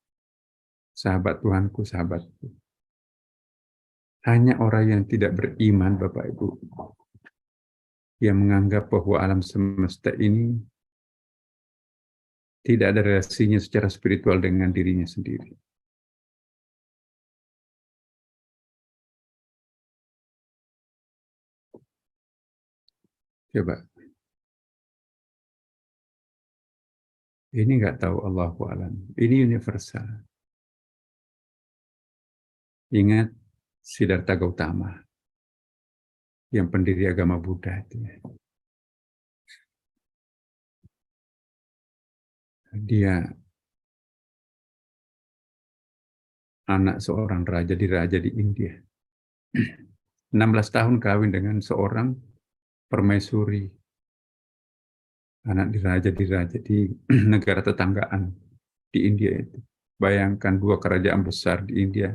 sahabat Tuhanku, sahabatku. Hanya orang yang tidak beriman, Bapak Ibu, yang menganggap bahwa alam semesta ini tidak ada relasinya secara spiritual dengan dirinya sendiri. Coba. Ini nggak tahu Allahu a'lam. Ini universal. Ingat Siddhartha Gautama, yang pendiri agama Buddha itu. Dia anak seorang raja di India. 16 tahun kawin dengan seorang permaisuri. Anak diraja di negara tetanggaan di India itu. Bayangkan dua kerajaan besar di India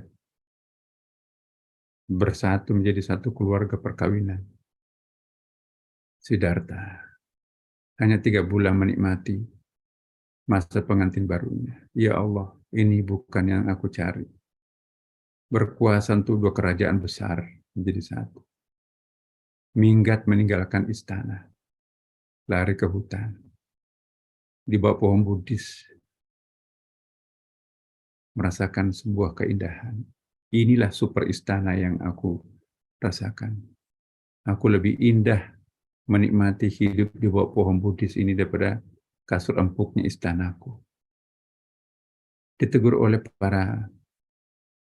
bersatu menjadi satu keluarga perkawinan. Siddhartha hanya 3 bulan menikmati masa pengantin barunya. Ya Allah, ini bukan yang aku cari. Berkuasa untuk dua kerajaan besar menjadi satu. Minggat meninggalkan istana, lari ke hutan, di bawah pohon Buddhis, merasakan sebuah keindahan. Inilah super istana yang aku rasakan. Aku lebih indah menikmati hidup di bawah pohon Buddhis ini daripada kasur empuknya istanaku. Ditegur oleh para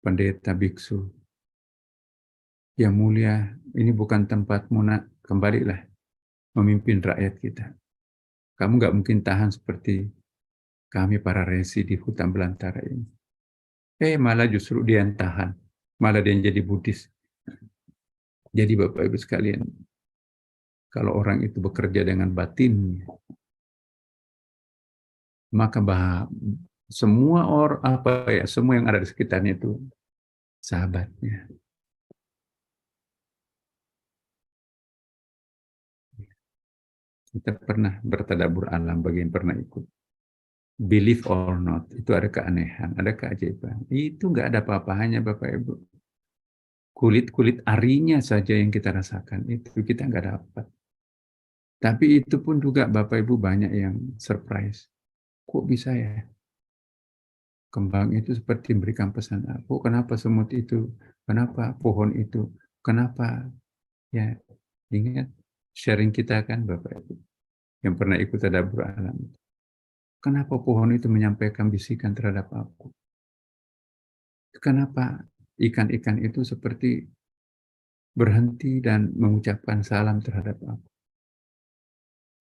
pendeta biksu, yang mulia, ini bukan tempatmu nak, kembalilah memimpin rakyat kita. Kamu nggak mungkin tahan seperti kami para resi di hutan belantara ini. Malah justru dia yang tahan, malah dia yang jadi Buddhis. Jadi Bapak Ibu sekalian, kalau orang itu bekerja dengan batinnya, maka semua semua yang ada di sekitarnya itu sahabatnya. Kita pernah bertadabur alam, bagi yang pernah ikut. Believe or not, itu ada keanehan, ada keajaiban. Itu nggak ada apa-apanya Bapak Ibu. Kulit-kulit arinya saja yang kita rasakan, itu kita nggak dapat. Tapi itu pun juga Bapak Ibu banyak yang surprise. Kok bisa ya? Kembang itu seperti memberikan pesan, kenapa semut itu, kenapa pohon itu, kenapa? Ya, ingat sharing kita kan Bapak Ibu, yang pernah ikut tadabbur alam. Kenapa pohon itu menyampaikan bisikan terhadap aku? Kenapa ikan-ikan itu seperti berhenti dan mengucapkan salam terhadap aku?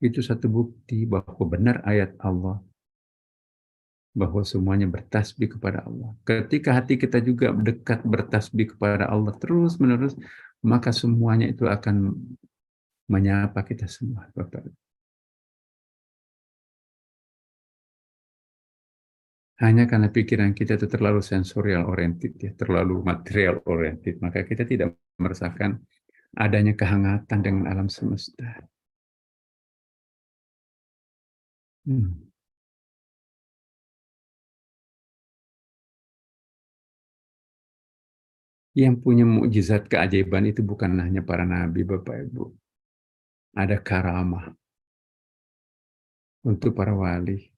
Itu satu bukti bahwa benar ayat Allah, bahwa semuanya bertasbih kepada Allah. Ketika hati kita juga dekat bertasbih kepada Allah terus-menerus, maka semuanya itu akan menyapa kita semua, Bapak. Hanya karena pikiran kita itu terlalu sensorial oriented, ya, terlalu material oriented, maka kita tidak merasakan adanya kehangatan dengan alam semesta. Yang punya mukjizat keajaiban itu bukan hanya para nabi, Bapak Ibu. Ada karamah untuk para wali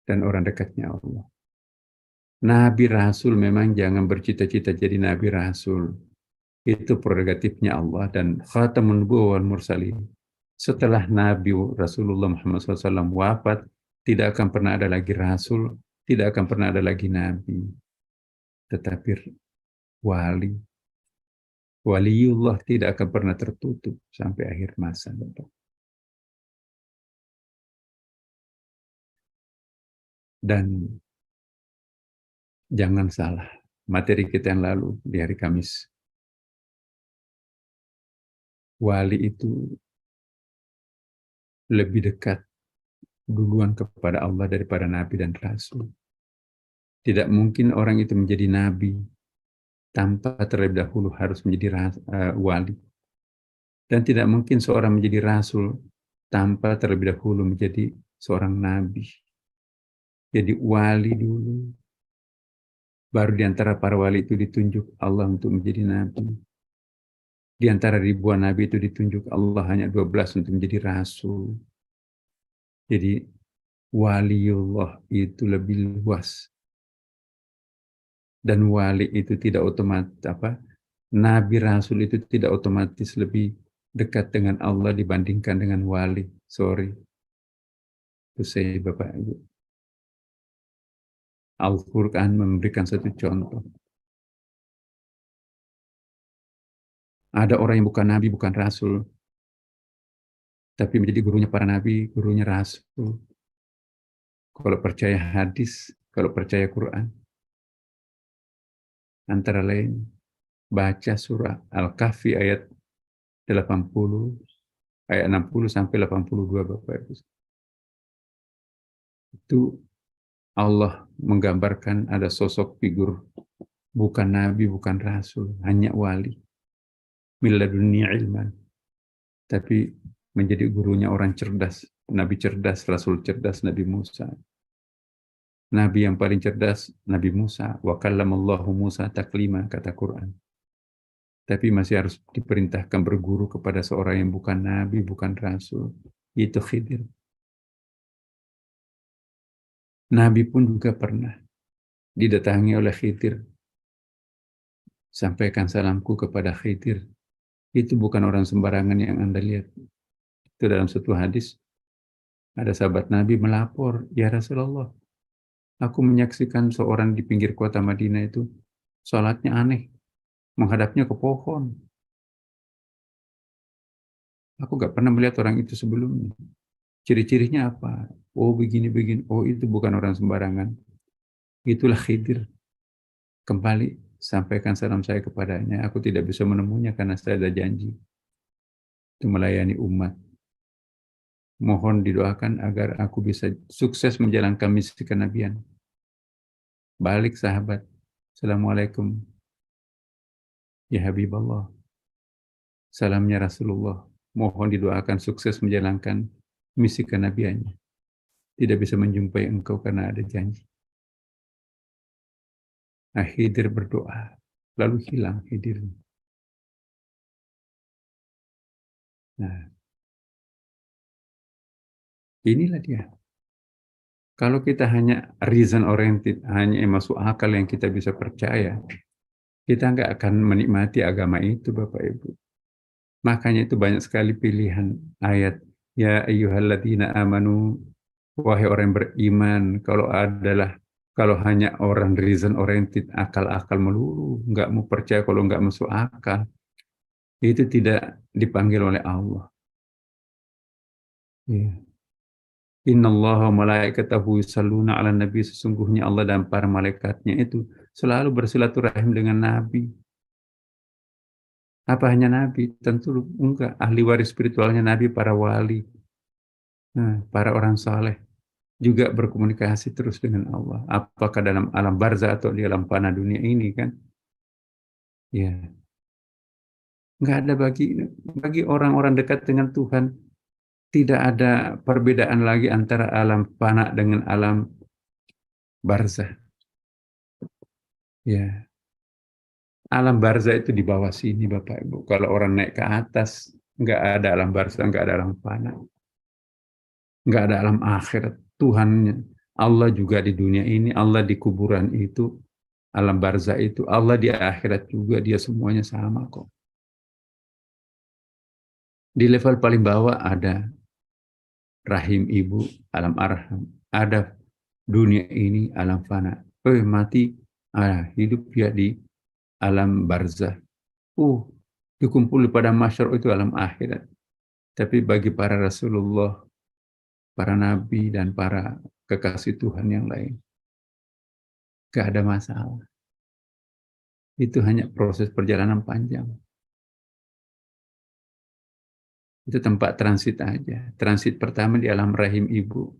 dan orang dekatnya Allah. Nabi Rasul memang jangan bercita-cita jadi Nabi Rasul. Itu prerogatifnya Allah dan khatamun nubuwwah wal mursalin. Setelah Nabi Rasulullah Muhammad SAW wafat, tidak akan pernah ada lagi Rasul, tidak akan pernah ada lagi Nabi. Tetapi wali, waliullah tidak akan pernah tertutup sampai akhir masa. Dan jangan salah, materi kita yang lalu di hari Kamis. Wali itu lebih dekat duluan kepada Allah daripada Nabi dan Rasul. Tidak mungkin orang itu menjadi Nabi tanpa terlebih dahulu harus menjadi wali. Dan tidak mungkin seorang menjadi Rasul tanpa terlebih dahulu menjadi seorang Nabi. Jadi wali dulu. Baru di antara para wali itu ditunjuk Allah untuk menjadi Nabi. Di antara ribuan Nabi itu ditunjuk Allah hanya 12 untuk menjadi Rasul. Jadi waliullah itu lebih luas. Dan wali itu tidak otomatis Nabi Rasul itu tidak otomatis lebih dekat dengan Allah dibandingkan dengan wali. Sorry. Itu saya Bapak Ibu. Al-Quran memberikan satu contoh. Ada orang yang bukan Nabi, bukan Rasul, tapi menjadi gurunya para Nabi, gurunya Rasul. Kalau percaya hadis, kalau percaya Quran, antara lain baca surah Al-Kahfi ayat 80, ayat 60 sampai 82 Bapak Ibu. Itu Allah menggambarkan ada sosok figur bukan nabi, bukan rasul, hanya wali. Milladunni ilman. Tapi menjadi gurunya orang cerdas, nabi cerdas, rasul cerdas, Nabi Musa. Nabi yang paling cerdas, Nabi Musa. Wa kallamallahu Musa taklima, kata Quran. Tapi masih harus diperintahkan berguru kepada seorang yang bukan nabi, bukan rasul. Itu Khidir. Nabi pun juga pernah didatangi oleh Khidir. Sampaikan salamku kepada Khidir. Itu bukan orang sembarangan yang Anda lihat. Itu dalam satu hadis, ada sahabat Nabi melapor, ya Rasulullah, aku menyaksikan seorang di pinggir kota Madinah itu, sholatnya aneh, menghadapnya ke pohon. Aku gak pernah melihat orang itu sebelumnya. Ciri-cirinya apa? Oh begini-begini, oh itu bukan orang sembarangan. Itulah Khidir. Kembali, sampaikan salam saya kepadanya. Aku tidak bisa menemunya karena saya ada janji. Itu melayani umat. Mohon didoakan agar aku bisa sukses menjalankan misi kenabian. Balik sahabat. Assalamualaikum. Ya Habiballah. Salamnya Rasulullah. Mohon didoakan sukses menjalankan misi kenabiannya. Tidak bisa menjumpai engkau karena ada janji. Nah, Khidir berdoa. Lalu hilang Khidirnya. Nah, inilah dia. Kalau kita hanya reason oriented, hanya masuk akal yang kita bisa percaya, kita nggak akan menikmati agama itu, Bapak Ibu. Makanya itu banyak sekali pilihan ayat. Ya ayyuhalladzina amanu, wahai orang yang beriman, kalau hanya orang reason oriented, akal-akal melulu, nggak mau percaya kalau nggak masuk akal, itu tidak dipanggil oleh Allah. Ya. Innallaha malaikatahu yusalluna 'alan nabi, sesungguhnya Allah dan para malaikatnya itu selalu bersilaturahim dengan nabi. Apa hanya nabi? Tentu enggak. Ahli waris spiritualnya nabi, para wali, para orang saleh juga berkomunikasi terus dengan Allah. Apakah dalam alam barzah atau di alam fana dunia ini kan? Ya, enggak ada bagi orang-orang dekat dengan Tuhan, tidak ada perbedaan lagi antara alam fana dengan alam barzah. Ya. Alam barzah itu di bawah sini, Bapak Ibu. Kalau orang naik ke atas, nggak ada alam barzah, nggak ada alam fana, nggak ada alam akhirat. Tuhannya, Allah juga di dunia ini, Allah di kuburan itu, alam barzah itu, Allah di akhirat juga, dia semuanya sama kok. Di level paling bawah ada rahim ibu, alam arham. Ada dunia ini, alam fana. Mati, hidup dia di alam barzah. Dikumpul pada masyar itu alam akhirat. Tapi bagi para Rasulullah, para Nabi, dan para kekasih Tuhan yang lain, gak ada masalah. Itu hanya proses perjalanan panjang. Itu tempat transit aja. Transit pertama di alam rahim ibu.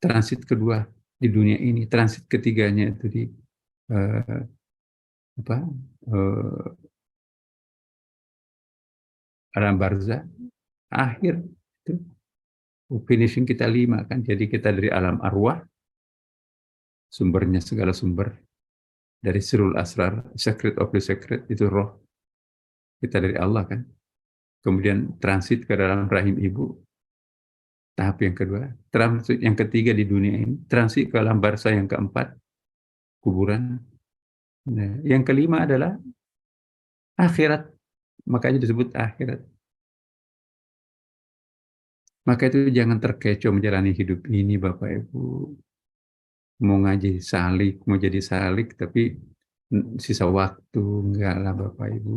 Transit kedua di dunia ini. Transit ketiganya itu di alam barzah. Akhir itu finishing kita 5 kan. Jadi kita dari alam arwah, sumbernya segala sumber, dari sirul asrar, secret of the secret, itu roh kita dari Allah kan. Kemudian transit ke dalam rahim ibu, tahap yang kedua. Transit yang ketiga di dunia ini, transit ke alam barzah yang keempat, kuburan. Nah, yang kelima adalah akhirat, makanya disebut akhirat. Maka itu jangan terkecoh menjalani hidup ini, Bapak Ibu. Mau ngaji salik, mau jadi salik, tapi sisa waktu, enggak lah Bapak Ibu.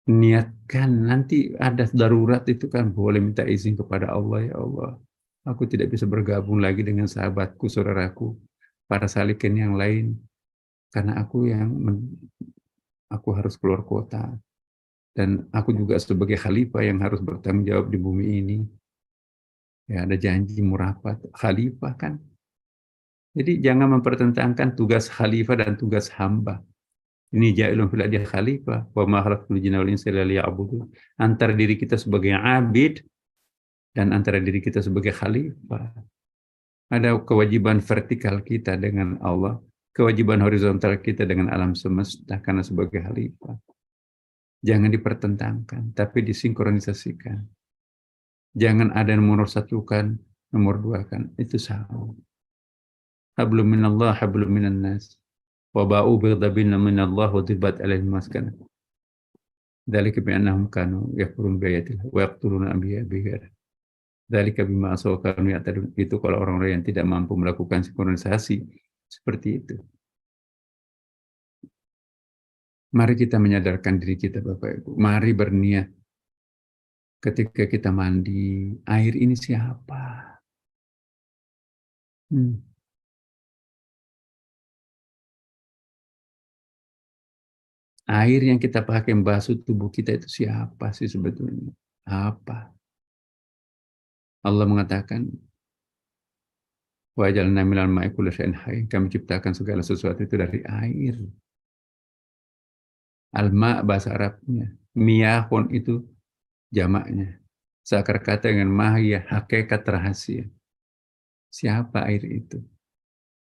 Niatkan, nanti ada darurat itu kan boleh minta izin kepada Allah, ya Allah. Aku tidak bisa bergabung lagi dengan sahabatku, saudaraku, para salikin yang lain. Karena aku harus keluar kota. Dan aku juga sebagai khalifah yang harus bertanggung jawab di bumi ini. Ya, ada janji murapat. Khalifah kan Jadi jangan mempertentangkan tugas khalifah dan tugas hamba. Ini ja'ilun fil ardi khalifah wa ma khalaqtul jinna wal insa illa liya'budun. Antara diri kita sebagai abid dan antara diri kita sebagai khalifah. Ada kewajiban vertikal kita dengan Allah, kewajiban horizontal kita dengan alam semesta karena sebagai khalifah. Jangan dipertentangkan, tapi disinkronisasikan. Jangan ada yang nomor satukan, nomor dua kan. Itu salah. Hablum minallah, hablum minan nas. Wa ba'u bighadabin minallah wa dhibat alaihim maskan. Dzalika bi annahum kanu yakfurun bi ayatillah wa yaqtuluna anbiya bighayri. Dzalika bima asaw kanu ya'tadun. Itu kalau orang-orang yang tidak mampu melakukan sinkronisasi seperti itu. Mari kita menyadarkan diri kita Bapak Ibu. Mari berniat ketika kita mandi, air ini siapa? Air yang kita pakai membasuh tubuh kita itu siapa sih sebetulnya? Apa? Allah mengatakan, wa ja'alna minal ma'i kulli syai'in hayy. Kami ciptakan segala sesuatu itu dari air. Al-ma' bahasa Arabnya. Miyahun itu jamaknya. Seakar kata dengan mahiyah, hakikat rahasia. Siapa air itu?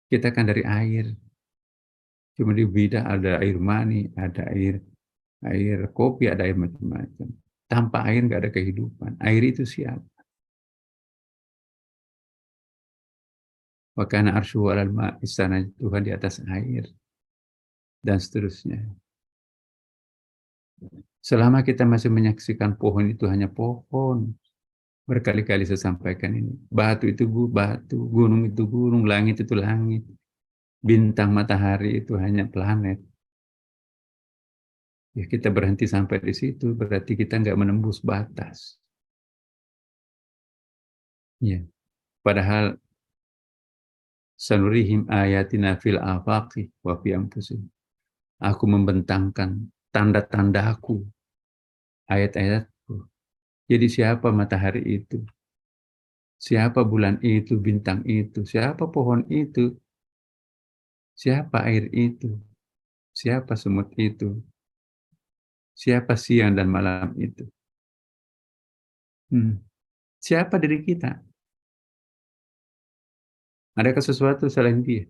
Kita kan dari air. Cuma di bidang ada air mani, ada air kopi, ada air macam-macam. Tanpa air nggak ada kehidupan. Air itu siapa? Wa kana arshuhu 'alal ma', istana Tuhan di atas air dan seterusnya. Selama kita masih menyaksikan pohon itu hanya pohon, berkali-kali saya sampaikan ini. Batu itu batu, gunung itu gunung, langit itu langit. Bintang matahari itu hanya planet. Ya kita berhenti sampai di situ, berarti kita nggak menembus batas. Ya. Padahal sanurihim ayatina fil afaqi wa fi anfusihim. Aku membentangkan tanda-tandaku, ayat-ayatku. Jadi siapa matahari itu? Siapa bulan itu, bintang itu? Siapa pohon itu? Siapa air itu? Siapa semut itu? Siapa siang dan malam itu? Siapa diri kita? Adakah sesuatu selain dia?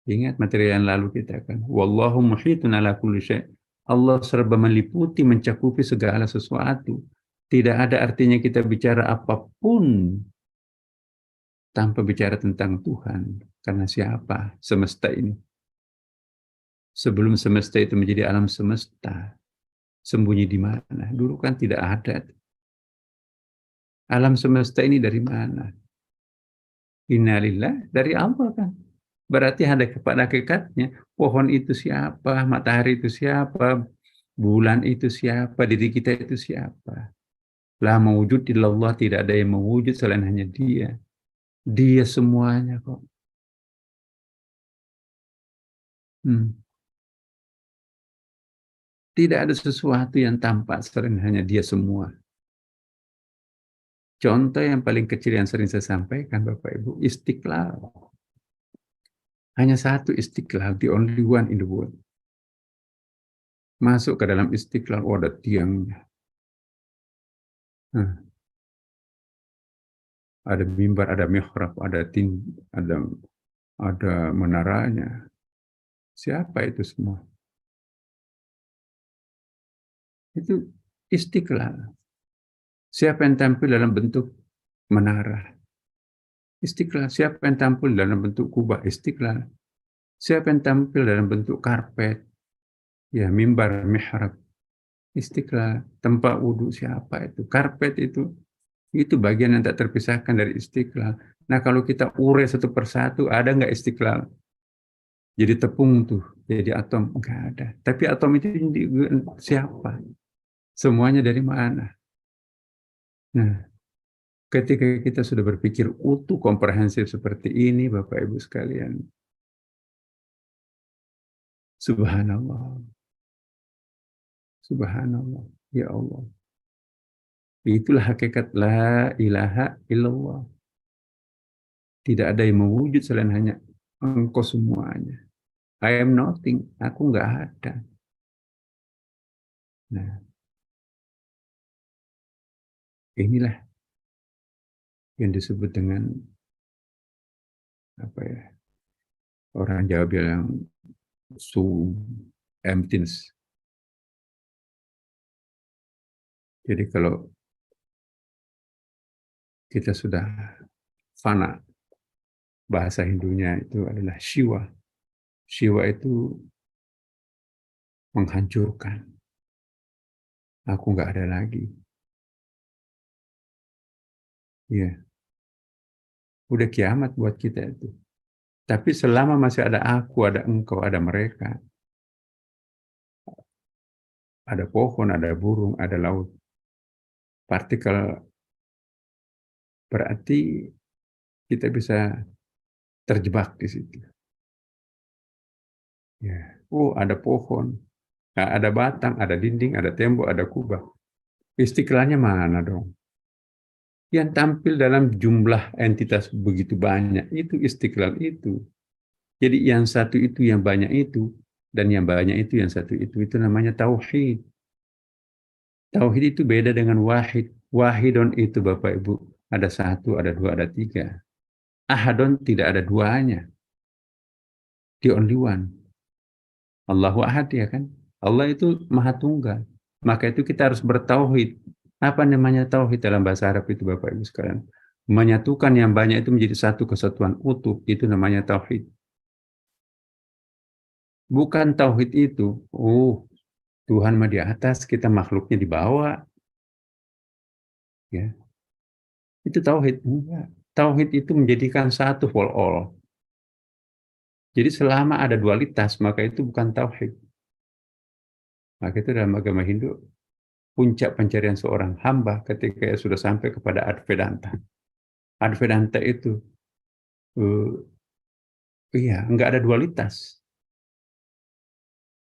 Ingat materi yang lalu kita kan. Wallahu muhitun ala kulli syai'. Allah serba meliputi, mencakupi segala sesuatu. Tidak ada artinya kita bicara apapun tanpa bicara tentang Tuhan. Karena siapa semesta ini? Sebelum semesta itu menjadi alam semesta, sembunyi di mana? Dulu kan tidak ada. Alam semesta ini dari mana? Innalillah, dari Allah kan. Berarti ada kepada hakikatnya. Pohon itu siapa? Matahari itu siapa? Bulan itu siapa? Diri kita itu siapa? La mawujud illallah, tidak ada yang mewujud selain hanya dia. Dia semuanya kok. Tidak ada sesuatu yang tampak selain hanya dia semua. Contoh yang paling kecil yang sering saya sampaikan Bapak Ibu, Istiqlal. Hanya satu Istiqlal, the only one in the world. Masuk ke dalam Istiqlal, ada tiangnya. Ada mimbar, ada mihrab, ada menaranya. Siapa itu semua? Itu Istiqlal. Siapa yang tampil dalam bentuk menara? Istiqlal. Siapa yang tampil dalam bentuk kubah? Istiqlal. Siapa yang tampil dalam bentuk karpet? Ya, mimbar, mihrab. Istiqlal. Tempat wudhu siapa itu? Karpet itu bagian yang tak terpisahkan dari Istiqlal. Nah, kalau kita urai satu persatu, ada nggak Istiqlal? Jadi tepung tuh, jadi atom, nggak ada. Tapi atom itu siapa? Semuanya dari mana? Nah, ketika kita sudah berpikir utuh komprehensif seperti ini, Bapak Ibu sekalian, subhanallah, subhanallah, ya Allah. Itulah hakikat la ilaha illallah. Tidak ada yang mewujud selain hanya Engkau semuanya. I am nothing, aku nggak ada. Nah, inilah yang disebut dengan apa ya? Orang Jawa bilang emptiness. Jadi kalau kita sudah fana, bahasa Hindunya itu adalah Shiva. Shiva itu menghancurkan. Aku nggak ada lagi. Iya, udah kiamat buat kita itu. Tapi selama masih ada aku, ada engkau, ada mereka, ada pohon, ada burung, ada laut, partikel, berarti kita bisa terjebak di situ. Ya. Oh, ada pohon, ada batang, ada dinding, ada tembok, ada kubah. Istiqlalnya mana dong? Yang tampil dalam jumlah entitas begitu banyak, itu istiqlal itu. Jadi yang satu itu, yang banyak itu, dan yang banyak itu, yang satu itu namanya tauhid. Tauhid itu beda dengan wahid. Wahidon itu Bapak Ibu, ada satu, ada dua, ada tiga. Ahadon tidak ada duanya. The only one. Allahu ahad ya kan. Allah itu maha tunggal. Maka itu kita harus bertauhid. Apa namanya tauhid dalam bahasa Arab itu Bapak Ibu sekalian? Menyatukan yang banyak itu menjadi satu kesatuan utuh. Itu namanya tauhid. Bukan tauhid itu. Tuhan mah di atas, kita makhluknya di bawah. Ya. Itu tauhid. Enggak. Tauhid itu menjadikan satu for all. Jadi selama ada dualitas, maka itu bukan tauhid. Maka itu dalam agama Hindu, puncak pencarian seorang hamba ketika ia sudah sampai kepada Advedanta. Advedanta itu, enggak ada dualitas.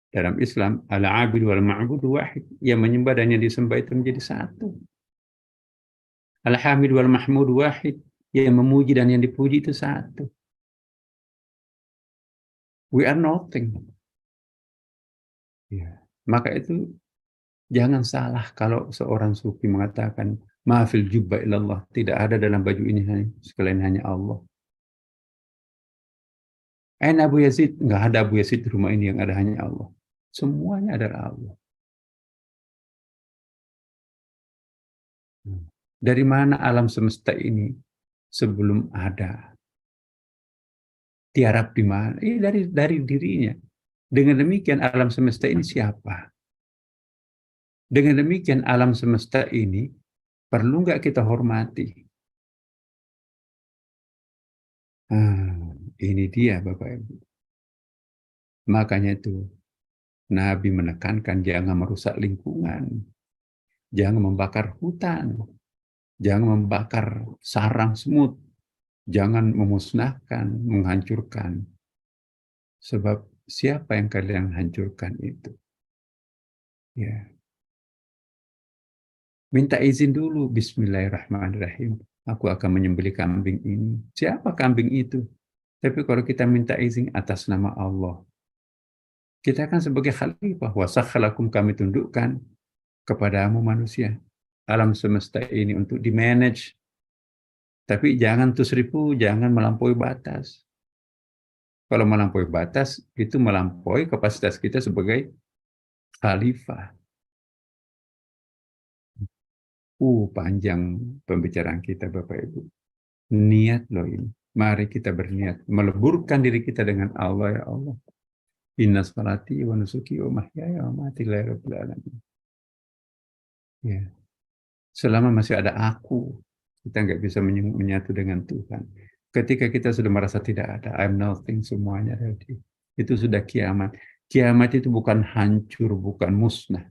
Dalam Islam, al-abid wal-ma'bud wahid. Yang menyembah dan yang disembah itu menjadi satu. Al-hamid wal-mahmud wahid. Yang memuji dan yang dipuji itu satu. We are nothing. Ya. Maka itu jangan salah kalau seorang sufi mengatakan ma'fil jubba ilallah. Tidak ada dalam baju ini sekalian hanya Allah. Abu Yazid, nggak ada Abu Yazid di rumah ini, yang ada hanya Allah. Semuanya adalah Allah. Dari mana alam semesta ini sebelum ada? Tiarap di mana? Dari dirinya. Dengan demikian alam semesta ini siapa? Dengan demikian alam semesta ini perlu nggak kita hormati? Ini dia Bapak Ibu. Makanya itu Nabi menekankan jangan merusak lingkungan, jangan membakar hutan, jangan membakar sarang semut, jangan memusnahkan, menghancurkan. Sebab siapa yang kalian hancurkan itu? Ya. Minta izin dulu, bismillahirrahmanirrahim. Aku akan menyembelih kambing ini. Siapa kambing itu? Tapi kalau kita minta izin atas nama Allah, kita kan sebagai khalifah, wasakhalakum, kami tundukkan kepadamu manusia. Alam semesta ini untuk di-manage. Tapi jangan tusrifu, jangan melampaui batas. Kalau melampaui batas, itu melampaui kapasitas kita sebagai khalifah. Panjang pembicaraan kita Bapak Ibu. Niat loh ini. Mari kita berniat. Meleburkan diri kita dengan Allah, ya Allah. Inna salati wa nusuki wa mahyaya wa mamati lillahi rabbil alamin. Ya. Selama masih ada aku, kita nggak bisa menyatu dengan Tuhan. Ketika kita sudah merasa tidak ada, I'm nothing, semuanya ready. Itu sudah kiamat. Kiamat itu bukan hancur, bukan musnah.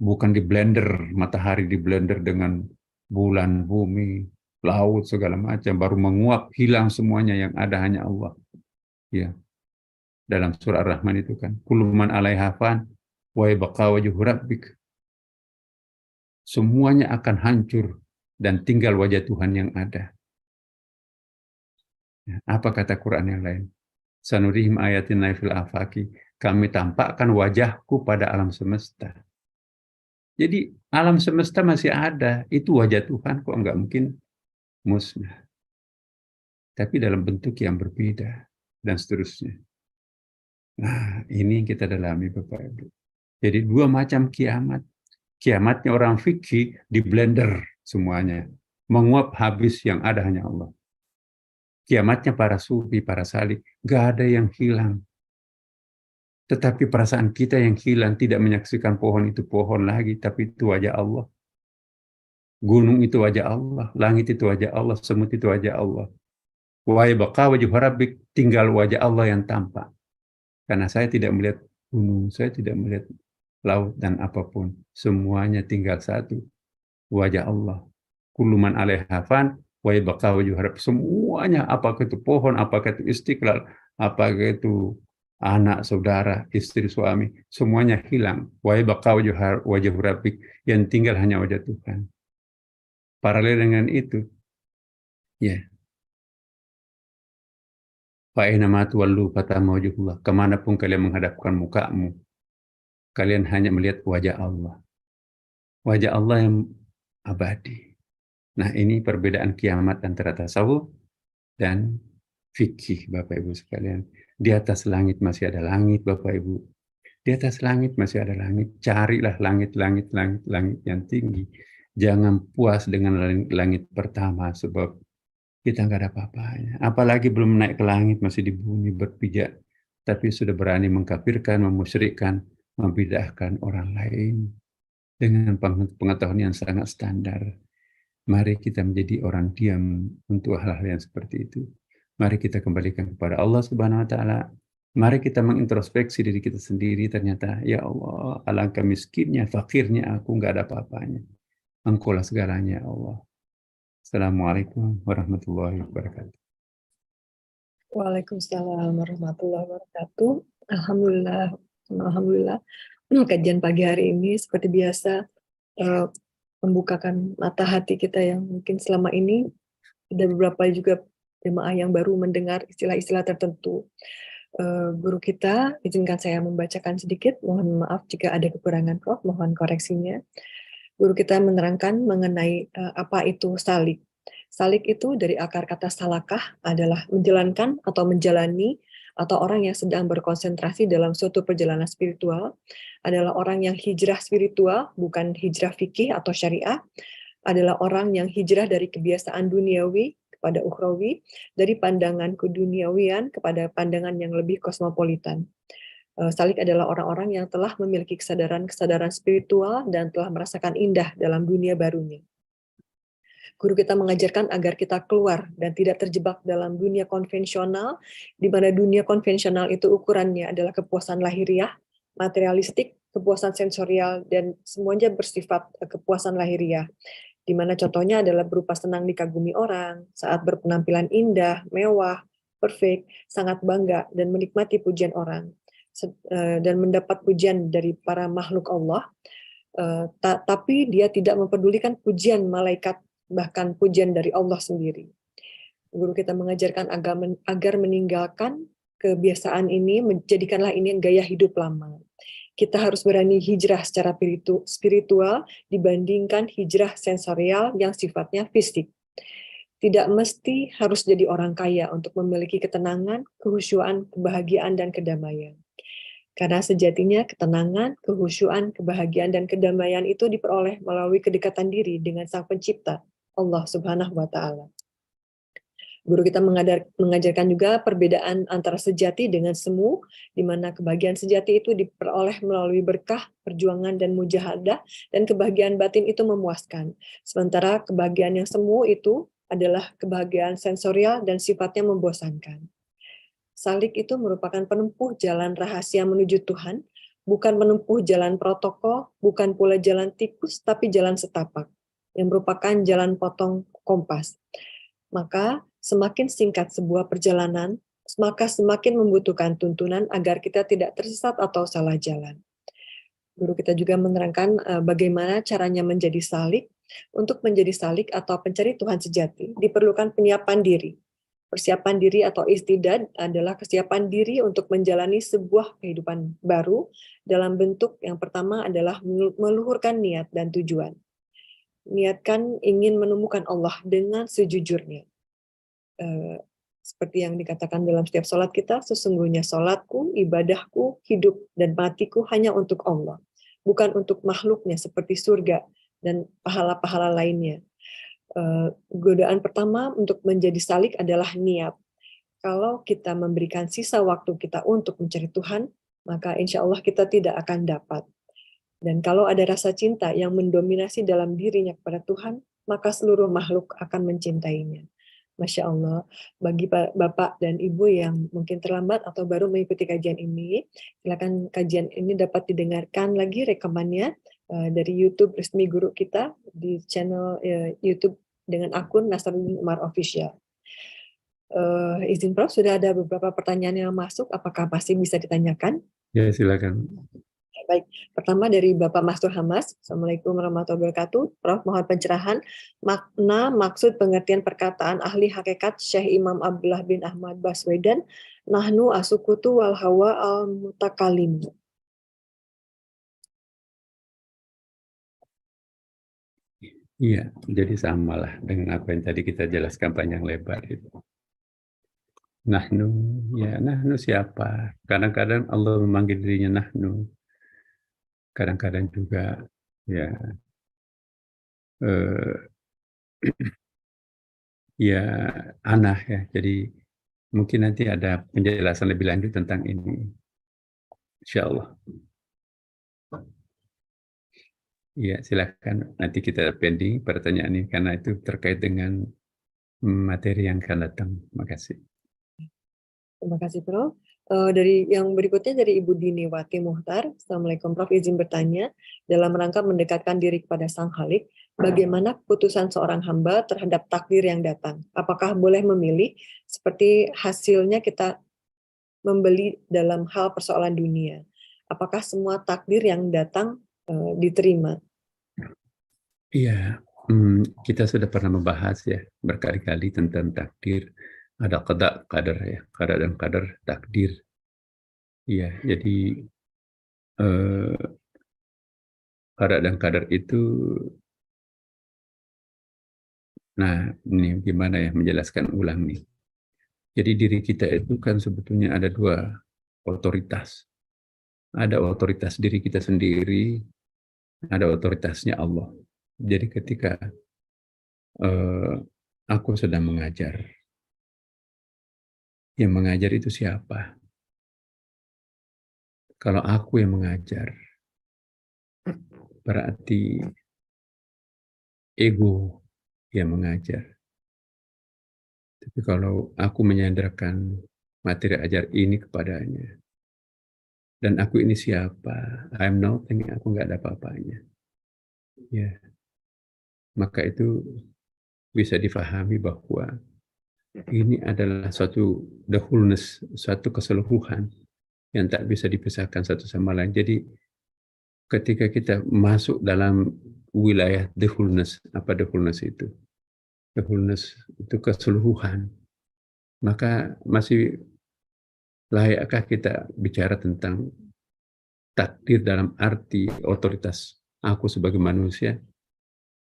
Bukan di blender, matahari di blender dengan bulan, bumi, laut, segala macam. Baru menguap, hilang semuanya, yang ada hanya Allah. Ya. Dalam surah Ar-Rahman itu kan. Kullu man 'alaiha fan wa yabqa wajhu rabbik. Semuanya akan hancur dan tinggal wajah Tuhan yang ada. Apa kata Quran yang lain? Sanurihim ayatina fil afaki. Kami tampakkan wajahku pada alam semesta. Jadi alam semesta masih ada. Itu wajah Tuhan kok nggak mungkin musnah. Tapi dalam bentuk yang berbeda dan seterusnya. Nah, ini yang kita dalami Bapak Ibu. Jadi dua macam kiamat. Kiamatnya orang fikih di blender semuanya. Menguap habis yang ada hanya Allah. Kiamatnya para sufi, para salik, gak ada yang hilang. Tetapi perasaan kita yang hilang tidak menyaksikan pohon itu pohon lagi, tapi itu wajah Allah. Gunung itu wajah Allah, langit itu wajah Allah, semut itu wajah Allah. Wa yabqa wajhu rabbik, tinggal wajah Allah yang tampak. Karena saya tidak melihat gunung, saya tidak melihat laut dan apapun. Semuanya tinggal satu, wajah Allah. Kullu man 'alaiha fan wa yabqa wajhu rabbik. Semuanya, apakah itu pohon, apakah itu istiqlal, apakah itu anak, saudara, istri, suami, semuanya hilang. Wa yabqa wajhu rabbik, yang tinggal hanya wajah Tuhan. Paralel dengan itu, ya, fa aina ma tuwallu fathamma wajhullah. Kemanapun kalian menghadapkan mukamu, kalian hanya melihat wajah Allah. Wajah Allah yang abadi. Nah, ini perbedaan kiamat antara tasawuf dan fikih, Bapak Ibu sekalian. Di atas langit masih ada langit, Bapak Ibu. Di atas langit masih ada langit. Carilah langit yang tinggi. Jangan puas dengan langit pertama, sebab kita nggak ada apa-apanya. Apalagi belum naik ke langit, masih di bumi berpijak. Tapi sudah berani mengkafirkan, memusyrikkan, membidahkan orang lain dengan pengetahuan yang sangat standar. Mari kita menjadi orang diam untuk hal-hal yang seperti itu. Mari kita kembalikan kepada Allah Subhanahu wa taala. Mari kita mengintrospeksi diri kita sendiri. Ternyata, ya Allah, alangkah miskinnya, fakirnya aku, nggak ada apa-apanya. Engkaulah segalanya, ya Allah. Assalamualaikum warahmatullahi wabarakatuh. Waalaikumsalam warahmatullahi wabarakatuh. Alhamdulillah, alhamdulillah. Kajian pagi hari ini seperti biasa membukakan mata hati kita yang mungkin selama ini ada beberapa juga jemaah yang baru mendengar istilah-istilah tertentu. Guru kita, izinkan saya membacakan sedikit, mohon maaf jika ada kekurangan, Prof, mohon koreksinya. Guru kita menerangkan mengenai apa itu salik. Salik itu dari akar kata salakah adalah menjalankan atau menjalani, atau orang yang sedang berkonsentrasi dalam suatu perjalanan spiritual, adalah orang yang hijrah spiritual, bukan hijrah fikih atau syariah, adalah orang yang hijrah dari kebiasaan duniawi kepada ukhrawi, dari pandangan keduniawian kepada pandangan yang lebih kosmopolitan. Salik adalah orang-orang yang telah memiliki kesadaran spiritual dan telah merasakan indah dalam dunia barunya. Guru kita mengajarkan agar kita keluar dan tidak terjebak dalam dunia konvensional, di mana dunia konvensional itu ukurannya adalah kepuasan lahiriah, materialistik, kepuasan sensorial, dan semuanya bersifat kepuasan lahiriah. Di mana contohnya adalah berupa senang dikagumi orang, saat berpenampilan indah, mewah, perfect, sangat bangga, dan menikmati pujian orang, dan mendapat pujian dari para makhluk Allah, tapi dia tidak mempedulikan pujian malaikat, bahkan pujian dari Allah sendiri. Guru kita mengajarkan agar meninggalkan kebiasaan ini, menjadikanlah ini gaya hidup lama. Kita harus berani hijrah secara spiritual dibandingkan hijrah sensorial yang sifatnya fisik. Tidak mesti harus jadi orang kaya untuk memiliki ketenangan, kehusyuan, kebahagiaan, dan kedamaian. Karena sejatinya ketenangan, kehusyuan, kebahagiaan, dan kedamaian itu diperoleh melalui kedekatan diri dengan Sang Pencipta, Allah Subhanahu wa Ta'ala. Guru kita mengajarkan juga perbedaan antara sejati dengan semu, di mana kebahagiaan sejati itu diperoleh melalui berkah, perjuangan, dan mujahadah, dan kebahagiaan batin itu memuaskan. Sementara kebahagiaan yang semu itu adalah kebahagiaan sensorial dan sifatnya membosankan. Salik itu merupakan penempuh jalan rahasia menuju Tuhan, bukan menempuh jalan protokol, bukan pula jalan tikus, tapi jalan setapak, yang merupakan jalan potong kompas. Maka semakin singkat sebuah perjalanan, maka semakin membutuhkan tuntunan agar kita tidak tersesat atau salah jalan. Guru kita juga menerangkan bagaimana caranya menjadi salik. Untuk menjadi salik atau pencari Tuhan sejati, diperlukan penyiapan diri. Persiapan diri atau istidad adalah kesiapan diri untuk menjalani sebuah kehidupan baru dalam bentuk yang pertama adalah meluhurkan niat dan tujuan. Niatkan ingin menemukan Allah dengan sejujurnya. Seperti yang dikatakan dalam setiap sholat kita, sesungguhnya sholatku, ibadahku, hidup, dan matiku hanya untuk Allah. Bukan untuk makhluknya seperti surga dan pahala-pahala lainnya. Godaan pertama untuk menjadi salik adalah niat. Kalau kita memberikan sisa waktu kita untuk mencari Tuhan, maka insya Allah kita tidak akan dapat. Dan kalau ada rasa cinta yang mendominasi dalam dirinya kepada Tuhan, maka seluruh makhluk akan mencintainya. Masya Allah, bagi Bapak dan Ibu yang mungkin terlambat atau baru mengikuti kajian ini, silakan kajian ini dapat didengarkan lagi rekamannya dari YouTube resmi guru kita di channel YouTube dengan akun Nasaruddin Umar Official. Izin Prof, sudah ada beberapa pertanyaan yang masuk, apakah masih bisa ditanyakan? Ya, silakan. Baik, pertama dari Bapak Mastur Hamas. Assalamualaikum warahmatullahi wabarakatuh. Prof, mohon pencerahan makna maksud pengertian perkataan ahli hakikat Syekh Imam Abdullah bin Ahmad Baswedan, nahnu asukutu wal hawa al mutakalim. Iya, jadi samalah dengan apa yang tadi kita jelaskan panjang lebar itu. Nahnu, ya nahnu siapa? Kadang-kadang Allah memanggil dirinya nahnu. Kadang-kadang juga ya ya anah ya. Jadi mungkin nanti ada penjelasan lebih lanjut tentang ini. Insya Allah. Ya, silakan. Nanti kita pending pertanyaan ini karena itu terkait dengan materi yang akan datang. Terima kasih. Terima kasih, Prof. Dari yang berikutnya dari Ibu Diniwati Muhtar. Assalamualaikum, Prof. Izin bertanya, dalam rangka mendekatkan diri kepada Sang Khalik, bagaimana keputusan seorang hamba terhadap takdir yang datang? Apakah boleh memilih seperti hasilnya kita membeli dalam hal persoalan dunia? Apakah semua takdir yang datang diterima? Iya, kita sudah pernah membahas ya berkali-kali tentang takdir. Ada qada, qadar ya, qada dan qadar takdir. Iya, jadi qada dan qadar itu, nah ini gimana ya menjelaskan ulang nih. Jadi diri kita itu kan sebetulnya ada dua otoritas. Ada otoritas diri kita sendiri, ada otoritasnya Allah. Jadi ketika aku sedang mengajar, yang mengajar itu siapa? Kalau aku yang mengajar, berarti ego yang mengajar. Tapi kalau aku menyandarkan materi ajar ini kepadanya, dan aku ini siapa? I'm nothing, aku nggak ada apa-apanya. Ya, maka itu bisa difahami bahwa ini adalah suatu the wholeness, suatu keseluruhan yang tak bisa dipisahkan satu sama lain. Jadi ketika kita masuk dalam wilayah the wholeness, apa the wholeness itu? The wholeness itu keseluruhan. Maka masih layakkah kita bicara tentang takdir dalam arti otoritas aku sebagai manusia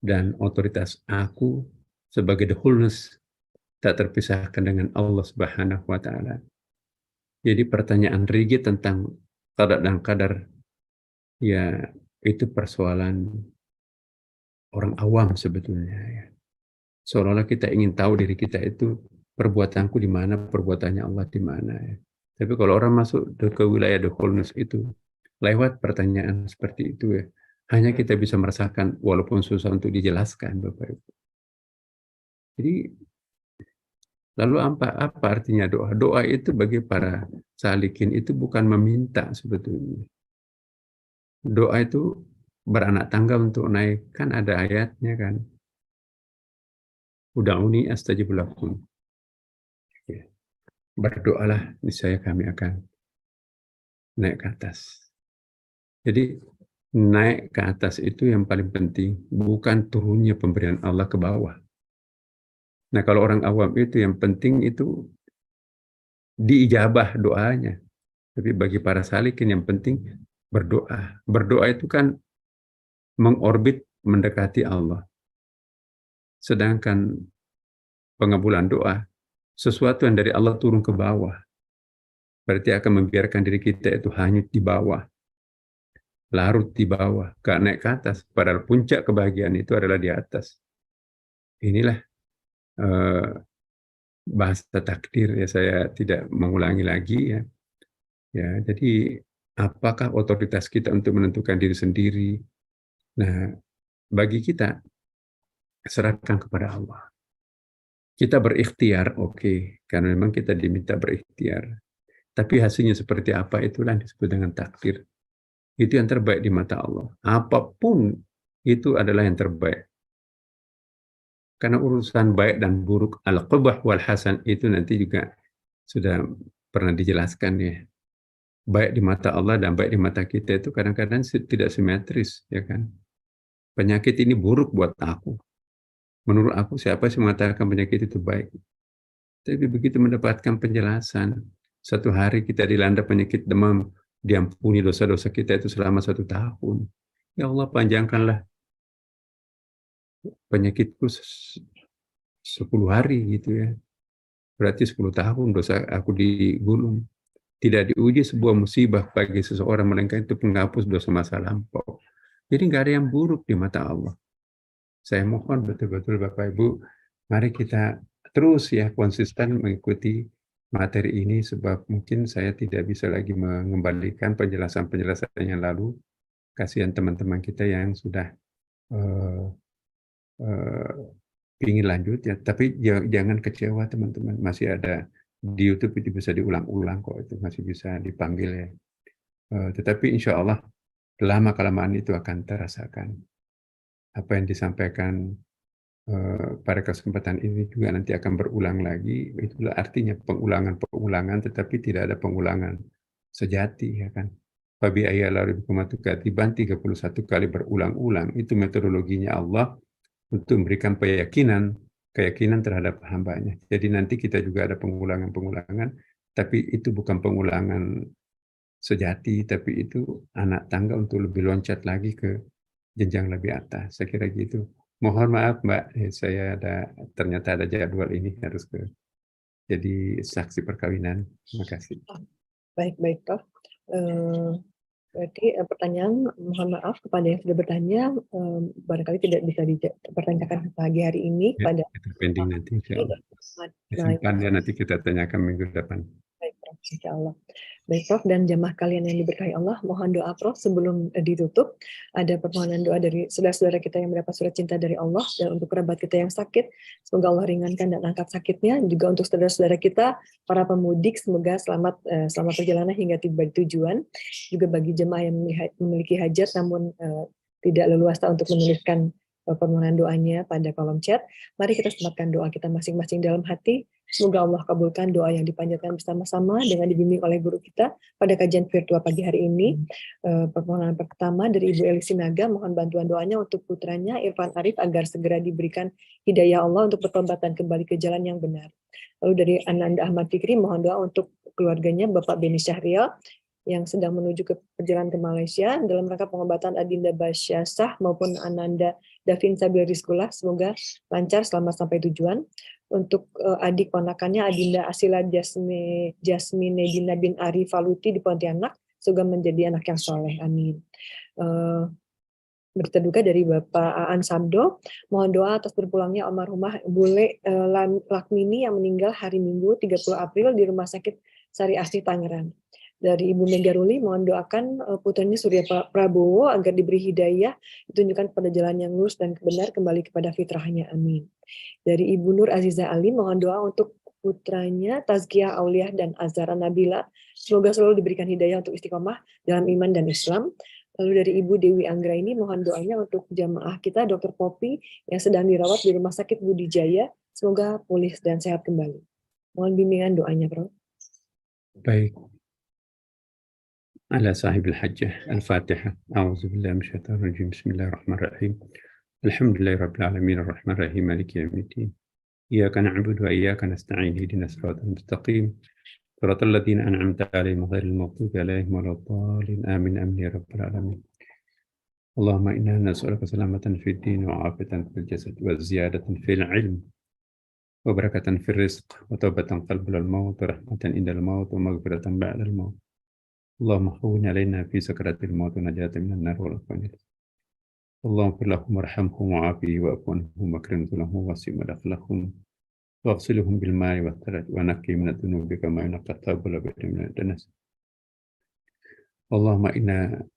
dan otoritas aku sebagai the wholeness tak terpisahkan dengan Allah Subhanahu wa Ta'ala. Jadi pertanyaan rigid tentang qada dan qadar, ya itu persoalan orang awam sebetulnya ya. Seolah-olah kita ingin tahu diri kita itu perbuatanku di mana, perbuatannya Allah di mana ya. Tapi kalau orang masuk ke wilayah the wholeness itu, lewat pertanyaan seperti itu ya, hanya kita bisa merasakan walaupun susah untuk dijelaskan Bapak Ibu. Jadi lalu apa artinya doa? Doa itu bagi para salikin itu bukan meminta sebetulnya. Doa itu beranak tangga untuk naik, kan ada ayatnya kan. Ud'uni astajib lakum. Berdoalah, niscaya kami akan naik ke atas. Jadi naik ke atas itu yang paling penting, bukan turunnya pemberian Allah ke bawah. Nah, kalau orang awam itu yang penting itu diijabah doanya. Tapi bagi para salikin yang penting berdoa. Berdoa itu kan mengorbit mendekati Allah. Sedangkan pengabulan doa, sesuatu yang dari Allah turun ke bawah. Berarti akan membiarkan diri kita itu hanyut di bawah, larut di bawah, gak naik ke atas. Padahal puncak kebahagiaan itu adalah di atas. Inilah eh, bahasa takdir ya, saya tidak mengulangi lagi ya. Ya, jadi apakah otoritas kita untuk menentukan diri sendiri? Nah, bagi kita serahkan kepada Allah. Kita berikhtiar, oke, karena memang kita diminta berikhtiar. Tapi hasilnya seperti apa itulah yang disebut dengan takdir. Itu yang terbaik di mata Allah. Apapun itu adalah yang terbaik. Karena urusan baik dan buruk, al-qubah wal hasan itu nanti juga sudah pernah dijelaskan ya. Baik di mata Allah dan baik di mata kita itu kadang-kadang tidak simetris, ya kan. Penyakit ini buruk buat aku. Menurut aku siapa sih mengatakan penyakit itu baik? Tapi begitu mendapatkan penjelasan, satu hari kita dilanda penyakit demam, diampuni dosa-dosa kita itu selama 1 tahun. Ya Allah, panjangkanlah penyakitku 10 hari gitu ya. Berarti 10 tahun dosa aku digulung. Tidak diuji sebuah musibah bagi seseorang, melainkan itu penghapus dosa masa lampau. Jadi nggak ada yang buruk di mata Allah. Saya mohon betul-betul Bapak Ibu, mari kita terus ya konsisten mengikuti materi ini, sebab mungkin saya tidak bisa lagi mengembalikan penjelasan-penjelasan yang lalu. Kasihan teman-teman kita yang sudah uh, ingin lanjut ya, tapi jangan kecewa teman-teman, masih ada di YouTube, itu bisa diulang-ulang kok, itu masih bisa dipanggil ya. Tetapi insya Allah lama kelamaan itu akan terasakan. Apa yang disampaikan pada kesempatan ini juga nanti akan berulang lagi. Itulah artinya pengulangan-pengulangan, tetapi tidak ada pengulangan sejati, ya kan. Fabi ayala rabbikum tukadziban 31 kali berulang-ulang. Itu metodologinya Allah untuk memberikan keyakinan terhadap hambanya. Jadi nanti kita juga ada pengulangan-pengulangan, tapi itu bukan pengulangan sejati, tapi itu anak tangga untuk lebih loncat lagi ke jenjang lebih atas. Saya kira gitu. Mohon maaf Mbak, saya ternyata ada jadwal ini harus jadi saksi perkawinan. Terima kasih. Baik, Prof. Berarti pertanyaan, mohon maaf kepada yang sudah bertanya, barangkali tidak bisa dipertanyakan pagi hari ini Ya, pada kita pending nanti, insya Allah. Simpan ya, nanti kita tanyakan minggu depan. Baik, Prof. Insya Allah. Baik, Prof. Dan jamaah kalian yang diberkahi Allah, mohon doa Prof. Sebelum ditutup, ada permohonan doa dari saudara-saudara kita yang mendapat surat cinta dari Allah, dan untuk kerabat kita yang sakit, semoga Allah ringankan dan angkat sakitnya. Juga untuk saudara-saudara kita, para pemudik, semoga selamat perjalanan hingga tiba di tujuan. Juga bagi jemaah yang memiliki hajat, namun tidak leluasa untuk menuliskan permohonan doanya pada kolom chat. Mari kita sematkan doa kita masing-masing dalam hati. Semoga Allah kabulkan doa yang dipanjatkan bersama-sama dengan dibimbing oleh guru kita pada kajian virtual pagi hari ini. Permohonan pertama dari Ibu Eli Sinaga, mohon bantuan doanya untuk putranya Irfan Arif agar segera diberikan hidayah Allah untuk bertobat dan kembali ke jalan yang benar. Lalu dari Ananda Ahmad Fikri, mohon doa untuk keluarganya Bapak Beni Syahrial yang sedang menuju ke perjalanan ke Malaysia dalam rangka pengobatan Adinda Basyasah maupun Ananda Davin Sabil Rizkullah, semoga lancar selama sampai tujuan. Untuk adik ponakannya Adinda Asila Jasmine Nedina bin Ari Faluti di Pontianak, semoga menjadi anak yang soleh, amin. Berita duka dari Bapak Aan Sabdo, mohon doa atas berpulangnya almarhumah Bule Lakmini yang meninggal hari Minggu 30 April di Rumah Sakit Sari Asih Tangerang. Dari Ibu Megaruli, mohon doakan putranya Surya Prabowo agar diberi hidayah, ditunjukkan kepada jalan yang lurus dan benar, kembali kepada fitrahnya, amin. Dari Ibu Nur Aziza Ali, mohon doa untuk putranya Tazkiyah Auliah dan Azhara Nabila, semoga selalu diberikan hidayah untuk istiqomah dalam iman dan Islam. Lalu dari Ibu Dewi Anggraini, mohon doanya untuk jamaah kita Dr. Popi yang sedang dirawat di Rumah Sakit Budi Jaya, semoga pulih dan sehat kembali. Mohon bimbingan doanya, Prof. Baik. على صاحب الحجة الفاتحة. أعوذ بالله من الشيطان الرجيم. بسم الله الرحمن الرحيم. الحمد لله رب العالمين الرحمن الرحيم مالك يوم الدين إياك نعبد وإياك نستعين اهدنا الصراط المستقيم صراط الذين أنعمت عليهم غير المغضوب عليهم ولا الضالين آمين آمين يا رب العالمين. اللهم إنا نسألك سلامة في الدين وعافية في الجسد وزيادة في العلم وبركة في الرزق وتوبة قبل الموت ورحمة عند الموت ومغفرة بعد الموت. اللهم هون علينا في سكرات الموت ونجاة من النار والخزي. اللهم اغفر لهم وارحمهم وعافهم واعف عنهم واكرم نزلهم ووسع مدخلهم واغسلهم بالماء والثلج ونقي من الذنوب كما ينقى الثوب الأبيض من الدنس. اللهم إنا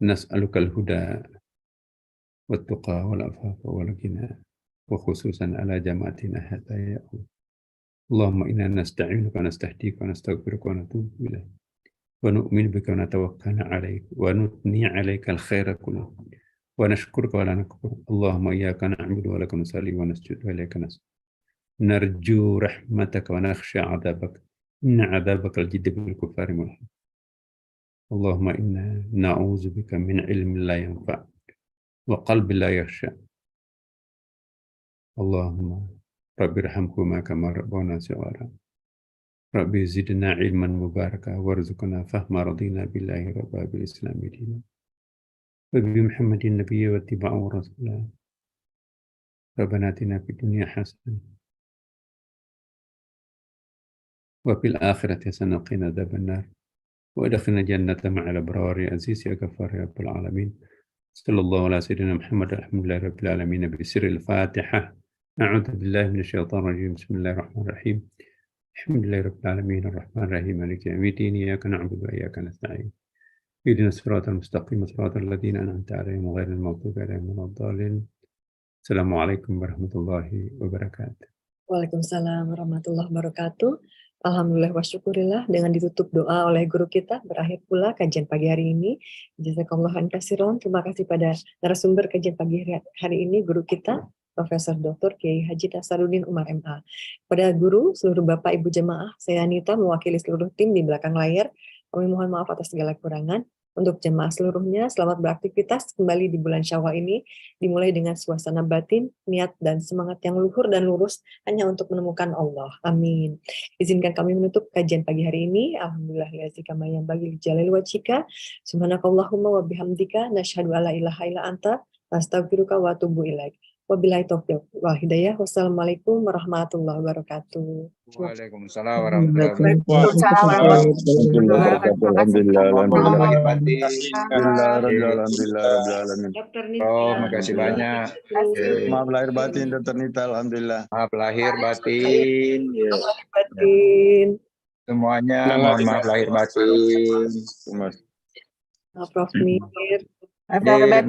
نسألك الهدى والتقى والعفاف والغنى وخصوصا على جماعتنا هذا يا الله. اللهم إنا نستعينك ونستهديك ونستغفرك ونتوب إليك ونؤمن بك ونتوكل عليك ونثني عليك الخير كله ونشكرك ولا نكفر. اللهم إياك نعبد ولك نصلي ونسجد وإليك نسجد نرجو رحمتك ونخشى عذابك إن عذابك الجد بالكفار ملحق. اللهم إنا نعوذ بك من علم لا ينفع وقلب لا يخشى. اللهم رب ارحمهما كما ربونا صغارا. ربي زدنا علما مباركا وارزقنا فهم رضينا بالله ربا بالإسلام دينا وبمحمد النبي واتباعه رسولا. ربنا آتنا في الدنيا حسنة وفي الآخرة حسنة وقنا عذاب النار وادخلنا جنة مع الأبرار يا عزيز يا غفار يا رب العالمين. صلى الله على سيدنا محمد الحمد لله رب العالمين. بسر الفاتحة. أعوذ بالله من الشيطان الرجيم. بسم الله الرحمن الرحيم. الحمد لله رب العالمين الرحمن الرحيم مالك يوم الدين إياك نعبد وإياك نستعين اهدنا الصراط المستقيم صراط الذين أنعمت عليهم غير المغضوب عليهم ولا الضالين. السلام عليكم ورحمة الله وبركاته. Waalaikumsalam warahmatullahi wabarakatuh. Alhamdulillah wa syukurillah, dengan ditutup doa oleh guru kita, berakhir pula kajian pagi hari ini. Jazakallahu khairan. Terima kasih pada narasumber kajian pagi hari ini, guru kita, Profesor Dr. Kiai Haji Nasaruddin Umar MA. Pada guru, seluruh Bapak Ibu jemaah, saya Anita mewakili seluruh tim di belakang layar. Kami mohon maaf atas segala kekurangan. Untuk jemaah seluruhnya, selamat beraktivitas kembali di bulan Syawal ini, dimulai dengan suasana batin, niat, dan semangat yang luhur dan lurus hanya untuk menemukan Allah. Amin. Izinkan kami menutup kajian pagi hari ini. Alhamdulillah kama yang bagi jalil wajhika. Subhanakallahumma wa bihamdika nasyhadu alla ilaha illa anta nastaghfiruka wa atubu ilaik. Wabillahi taufiq wal hidayah. Wassalamualaikum warahmatullahi wabarakatuh. Waalaikumsalam warahmatullahi wabarakatuh. Waalaikumsalam warahmatullahi wabarakatuh. Alhamdulillah, alhamdulillah. Alhamdulillah. Dokter Oh, makasih banyak. Maaf lahir batin, Dokter Nita, alhamdulillah. Maaf lahir batin. Ya. batin. Semuanya mohon maaf lahir batin. Prof. Mir.